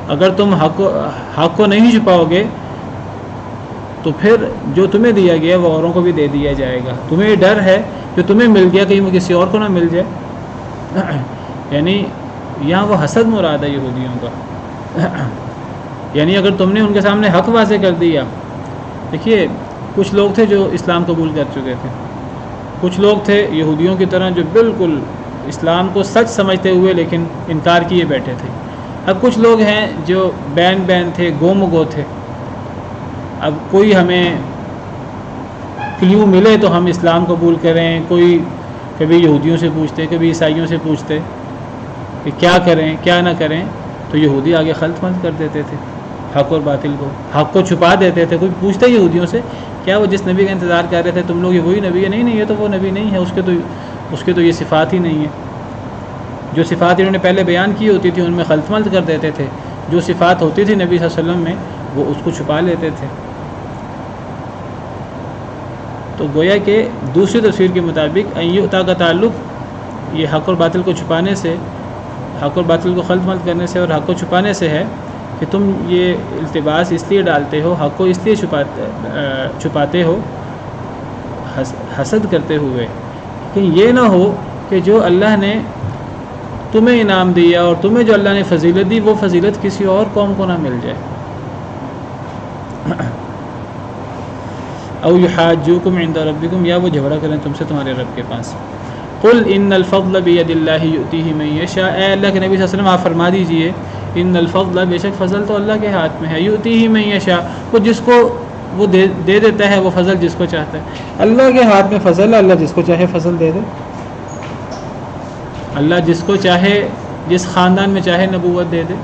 اگر تم حق کو نہیں چھپاؤ گے تو پھر جو تمہیں دیا گیا وہ اوروں کو بھی دے دیا جائے گا، تمہیں یہ ڈر ہے جو تمہیں مل گیا کہیں وہ کسی اور کو نہ مل جائے، یعنی یہاں وہ حسد مراد ہے یہودیوں کا، یعنی اگر تم نے ان کے سامنے حق واضح کر دیا، دیکھیے کچھ لوگ تھے جو اسلام قبول کر چکے تھے، کچھ لوگ تھے یہودیوں کی طرح جو بالکل اسلام کو سچ سمجھتے ہوئے لیکن انکار کیے بیٹھے تھے، اب کچھ لوگ ہیں جو بین تھے، گو مگو تھے، اب کوئی ہمیں کلیو ملے تو ہم اسلام قبول کریں، کوئی کبھی یہودیوں سے پوچھتے کبھی عیسائیوں سے پوچھتے کہ کیا کریں کیا نہ کریں، تو یہودی آگے خلط ملط کر دیتے تھے حق اور باطل کو، حق کو چھپا دیتے تھے۔ کوئی پوچھتے یہودیوں سے کیا وہ جس نبی کا انتظار کر رہے تھے تم لوگ یہ وہی نبی ہے؟ نہیں یہ تو وہ نبی نہیں ہے، اس کے تو یہ صفات ہی نہیں ہے، جو صفات انہوں نے پہلے بیان کی ہوتی تھی ان میں خلط ملط کر دیتے تھے، جو صفات ہوتی تھی نبی صلی اللہ علیہ وسلم میں وہ اس کو چھپا لیتے تھے۔ تو گویا کہ دوسری تفسیر کے مطابق ایوتا کا تعلق یہ حق اور باطل کو چھپانے سے، حق اور باطل کو خلط ملط کرنے سے اور حق کو چھپانے سے ہے کہ تم یہ التباس اس لیے ڈالتے ہو، حق کو اس لیے چھپاتے ہو حسد کرتے ہوئے کہ یہ نہ ہو کہ جو اللہ نے تمہیں انعام دیا اور تمہیں جو اللہ نے فضیلت دی وہ فضیلت کسی اور قوم کو نہ مل جائے۔ او یحاجوکم عند ربکم، یا وہ جھگڑا کریں تم سے تمہارے رب کے پاس۔ قل ان الفضل بید اللہ یؤتیہ من یشاء، اے اللہ کے نبی صلی اللہ علیہ وسلم آپ فرما دیجئے ان الفضل، بے شک فضل تو اللہ کے ہاتھ میں ہے، یؤتیہ من یشاء، وہ جس کو وہ دے دیتا ہے وہ فضل جس کو چاہتا ہے، اللہ کے ہاتھ میں فضل ہے، اللہ جس کو چاہے فضل دے دے، اللہ جس کو چاہے جس خاندان میں چاہے نبوت دے دے۔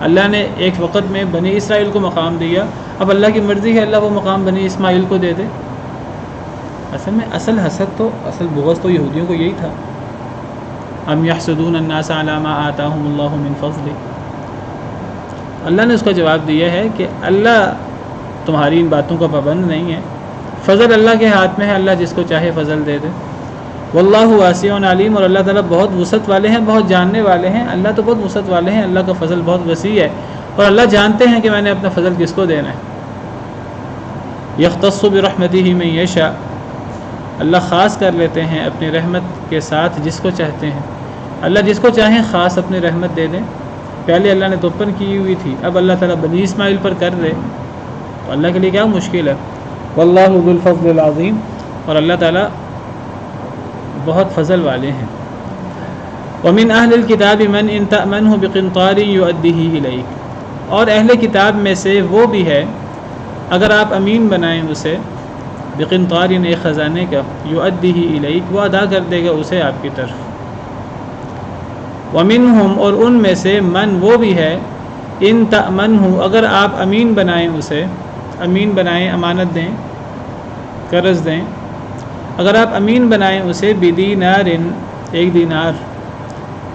اللہ نے ایک وقت میں بنی اسرائیل کو مقام دیا، اب اللہ کی مرضی ہے اللہ وہ مقام بنی اسماعیل کو دے دے۔ اصل میں اصل حسد تو اصل بغض تو یہودیوں کو یہی تھا، ام یحسدون الناس علی ما آتاہم اللہ من فضل، اللہ نے اس کا جواب دیا ہے کہ اللہ تمہاری ان باتوں کا پابند نہیں ہے، فضل اللہ کے ہاتھ میں ہے، اللہ جس کو چاہے فضل دے دے۔ واللہ واسع علیم، اور اللہ تعالیٰ بہت وسعت والے ہیں، بہت جاننے والے ہیں. اللہ تو بہت وسعت والے ہیں، اللہ کا فضل بہت وسیع ہے، اور اللہ جانتے ہیں کہ میں نے اپنا فضل کس کو دینا ہے. یختص برحمتہ من یشاء، اللہ خاص کر لیتے ہیں اپنی رحمت کے ساتھ جس کو چاہتے ہیں. اللہ جس کو چاہیں خاص اپنی رحمت دے دیں. پہلے اللہ نے توپن کی ہوئی تھی، اب اللہ تعالیٰ بنی اسماعیل پر کر رہے، تو اللہ کے لیے کیا مشکل ہے. واللہ ذو الفضل العظیم، اور اللہ تعالیٰ بہت فضل والے ہیں. ومن اہل الکتاب من ان تأمنہ بقنطار یؤدیہ الیک، اور اہل کتاب میں سے وہ بھی ہے اگر آپ امین بنائیں اسے، بقنطار ایک خزانے کا، یؤدیہ الیک وہ ادا کر دے گا اسے آپ کی طرف. ومنہم اور ان میں سے من وہ بھی ہے، ان تأمنہ اگر آپ امین بنائیں اسے، امین بنائیں امانت دیں، قرض دیں، اگر آپ امین بنائیں اسے، بدینار ایک دینار،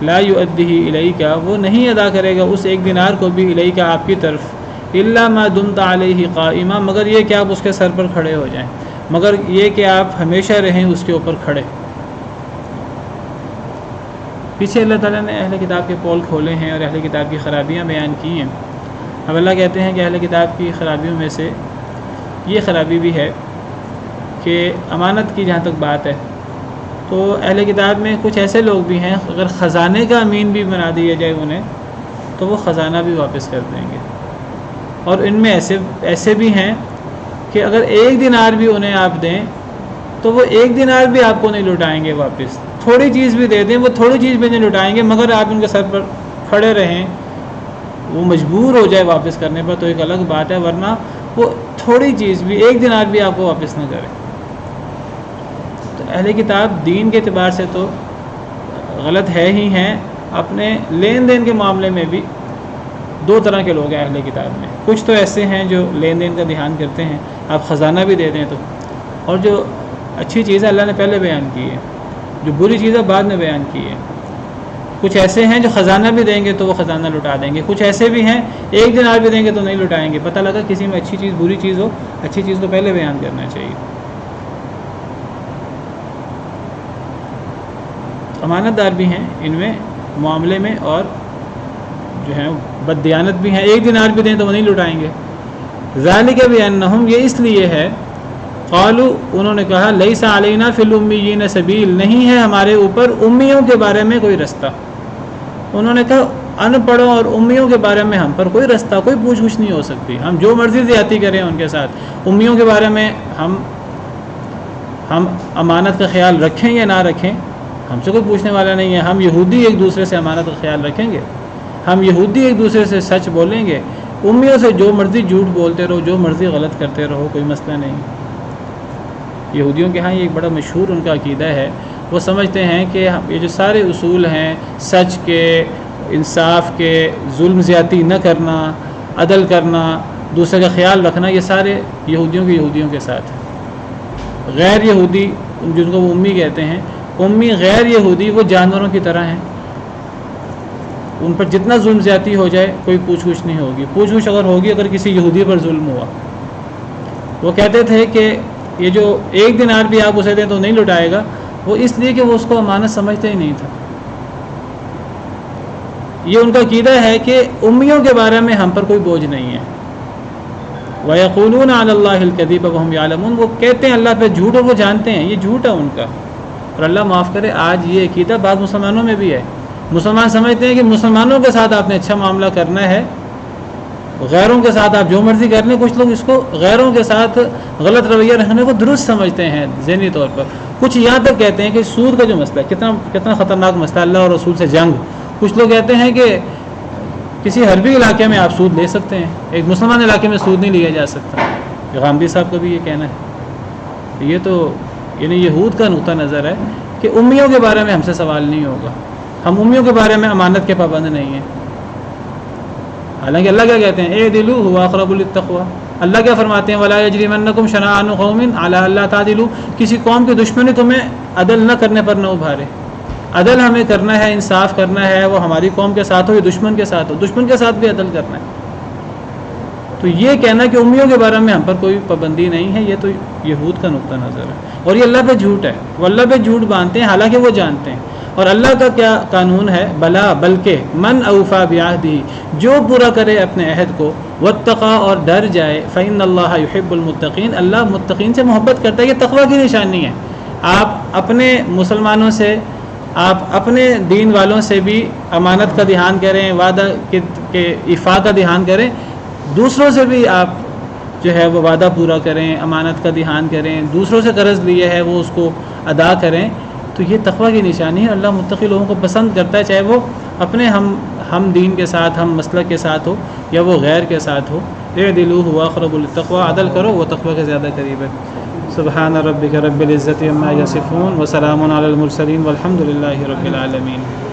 لا یؤدیہ الیک وہ نہیں ادا کرے گا اس ایک دینار کو بھی الیک آپ کی طرف، الا ما دمت علیہ قائما مگر یہ کہ آپ اس کے سر پر کھڑے ہو جائیں، مگر یہ کہ آپ ہمیشہ رہیں اس کے اوپر کھڑے. پیچھے اللہ تعالیٰ نے اہل کتاب کے پول کھولے ہیں اور اہل کتاب کی خرابیاں بیان کی ہیں. اب اللہ کہتے ہیں کہ اہل کتاب کی خرابیوں میں سے یہ خرابی بھی ہے کہ امانت کی جہاں تک بات ہے تو اہل کتاب میں کچھ ایسے لوگ بھی ہیں اگر خزانے کا امین بھی بنا دیا جائے انہیں تو وہ خزانہ بھی واپس کر دیں گے. اور ان میں ایسے بھی ہیں کہ اگر ایک دینار بھی انہیں آپ دیں تو وہ ایک دینار بھی آپ کو نہیں لوٹائیں گے واپس. تھوڑی چیز بھی دے دیں وہ تھوڑی چیز بھی نہیں لوٹائیں گے، مگر آپ ان کے سر پر کھڑے رہیں، وہ مجبور ہو جائے واپس کرنے پر تو ایک الگ بات ہے، ورنہ وہ تھوڑی چیز بھی ایک دینار بھی آپ کو واپس نہ کرے. تو اہل کتاب دین کے اعتبار سے تو غلط ہے ہی ہیں. اپنے لین دین کے معاملے میں بھی دو طرح کے لوگ ہیں اہل کتاب میں. کچھ تو ایسے ہیں جو لین دین کا دھیان کرتے ہیں، آپ خزانہ بھی دے دیں تو، اور جو اچھی چیز ہے اللہ نے پہلے بیان کی ہے، جو بری چیز ہے بعد میں بیان کی ہے. کچھ ایسے ہیں جو خزانہ بھی دیں گے تو وہ خزانہ لٹا دیں گے، کچھ ایسے بھی ہیں ایک دینار بھی دیں گے تو نہیں لٹائیں گے. پتہ لگا کسی میں اچھی چیز بری چیز ہو، اچھی چیز کو پہلے بیان کرنا چاہیے. امانت دار بھی ہیں ان میں معاملے میں، اور جو ہیں بددیانت بھی ہیں، ایک دینار بھی دیں تو وہ نہیں لٹائیں گے. ذالک بانہم یہ اس لیے ہے، قالوا انہوں نے کہا، لیس علینا فی الامیین سبیل نہیں ہے ہمارے اوپر امیوں کے بارے میں کوئی رستہ. انہوں نے کہا ان پڑھوں اور امیوں کے بارے میں ہم پر کوئی رستہ، کوئی پوچھ گچھ نہیں ہو سکتی، ہم جو مرضی زیادتی کریں ان کے ساتھ. امیوں کے بارے میں ہم امانت کا خیال رکھیں یا نہ رکھیں ہم سے کوئی پوچھنے والا نہیں ہے. ہم یہودی ایک دوسرے سے امانت کا خیال رکھیں گے، ہم یہودی ایک دوسرے سے سچ بولیں گے، امیوں سے جو مرضی جھوٹ بولتے رہو، جو مرضی غلط کرتے رہو، کوئی مسئلہ نہیں. یہودیوں کے ہاں یہ ایک بڑا مشہور ان کا عقیدہ ہے. وہ سمجھتے ہیں کہ یہ جو سارے اصول ہیں سچ کے، انصاف کے، ظلم زیادتی نہ کرنا، عدل کرنا، دوسرے کا خیال رکھنا، یہ سارے یہودیوں کے ساتھ ہیں. غیر یہودی جن کو وہ امی کہتے ہیں، امی غیر یہودی وہ جانوروں کی طرح ہیں، ان پر جتنا ظلم زیادتی ہو جائے کوئی پوچھ گچھ نہیں ہوگی. پوچھ گچھ اگر ہوگی اگر کسی یہودی پر ظلم ہوا. وہ کہتے تھے کہ یہ جو ایک دینار بھی آپ اسے دیں تو نہیں لٹائے گا، وہ اس لیے کہ وہ اس کو امانت سمجھتے ہی نہیں تھا. یہ ان کا عقیدہ ہے کہ امیوں کے بارے میں ہم پر کوئی بوجھ نہیں ہے. وَيَقُولُونَ عَلَى اللَّهِ الْكَذِبَ وَهُمْ يَعْلَمُونَ وہ کہتے ہیں اللہ پہ جھوٹ اور وہ جانتے ہیں یہ جھوٹ ہے ان کا. اور اللہ معاف کرے آج یہ عقیدہ بعض مسلمانوں میں بھی ہے. مسلمان سمجھتے ہیں کہ مسلمانوں کے ساتھ آپ نے اچھا معاملہ کرنا ہے، غیروں کے ساتھ آپ جو مرضی کر لیں. کچھ لوگ اس کو غیروں کے ساتھ غلط رویہ رکھنے کو درست سمجھتے ہیں ذہنی طور پر. کچھ یہاں تک کہتے ہیں کہ سود کا جو مسئلہ ہے کتنا خطرناک مسئلہ، اللہ اور رسول سے جنگ. کچھ لوگ کہتے ہیں کہ کسی حربی علاقے میں آپ سود لے سکتے ہیں، ایک مسلمان علاقے میں سود نہیں لیا جا سکتا. غامدی صاحب کا بھی یہ کہنا ہے. یہ تو یعنی یہود کا نقطہ نظر ہے کہ امیوں کے بارے میں ہم سے سوال نہیں ہوگا، ہم امیوں کے بارے میں امانت کے پابند نہیں ہیں. حالانکہ اللہ کیا کہتے ہیں، اعدلوا هو اقرب للتقوى. اللہ کیا فرماتے ہیں، ولا یجرمنکم شنآن قوم علی الا تعدلوا. کسی قوم کی دشمنی تمہیں عدل نہ کرنے پر نہ ابھارے. عدل ہمیں کرنا ہے، انصاف کرنا ہے، وہ ہماری قوم کے ساتھ ہو یا دشمن کے ساتھ ہو، دشمن کے ساتھ بھی عدل کرنا ہے. تو یہ کہنا کہ امیوں کے بارے میں ہم پر کوئی پابندی نہیں ہے، یہ تو یہود کا نقطہ نظر ہے، اور یہ اللہ پہ جھوٹ ہے، وہ اللہ پہ جھوٹ باندھتے ہیں حالانکہ وہ جانتے ہیں۔ اور اللہ کا کیا قانون ہے؟ بلا بلکہ من اوفا بعہدہ، جو پورا کرے اپنے عہد کو، واتقا اور ڈر جائے، فإن اللہ یحب المتقین، اللہ متقین سے محبت کرتا ہے۔ یہ تقویٰ کی نشانی ہے۔ آپ اپنے مسلمانوں سے، آپ اپنے دین والوں سے بھی امانت کا دھیان کریں، وعدہ کے ایفا کا دھیان کریں، دوسروں سے بھی آپ جو ہے وہ وعدہ پورا کریں، امانت کا دھیان کریں، دوسروں سے قرض لیے ہے وہ اس کو ادا کریں، تو یہ تقویٰ کی نشانی ہے۔ اللہ متقی لوگوں کو پسند کرتا ہے، چاہے وہ اپنے ہم دین کے ساتھ، ہم مسلک کے ساتھ ہو یا وہ غیر کے ساتھ ہو۔ اعدلوا هو اقرب للتقوى، عدل کرو وہ تقویٰ کے زیادہ قریب ہے۔ سبحان ربک رب العزت عما یصفون وسلام علی المرسلین والحمد للہ رب العالمین۔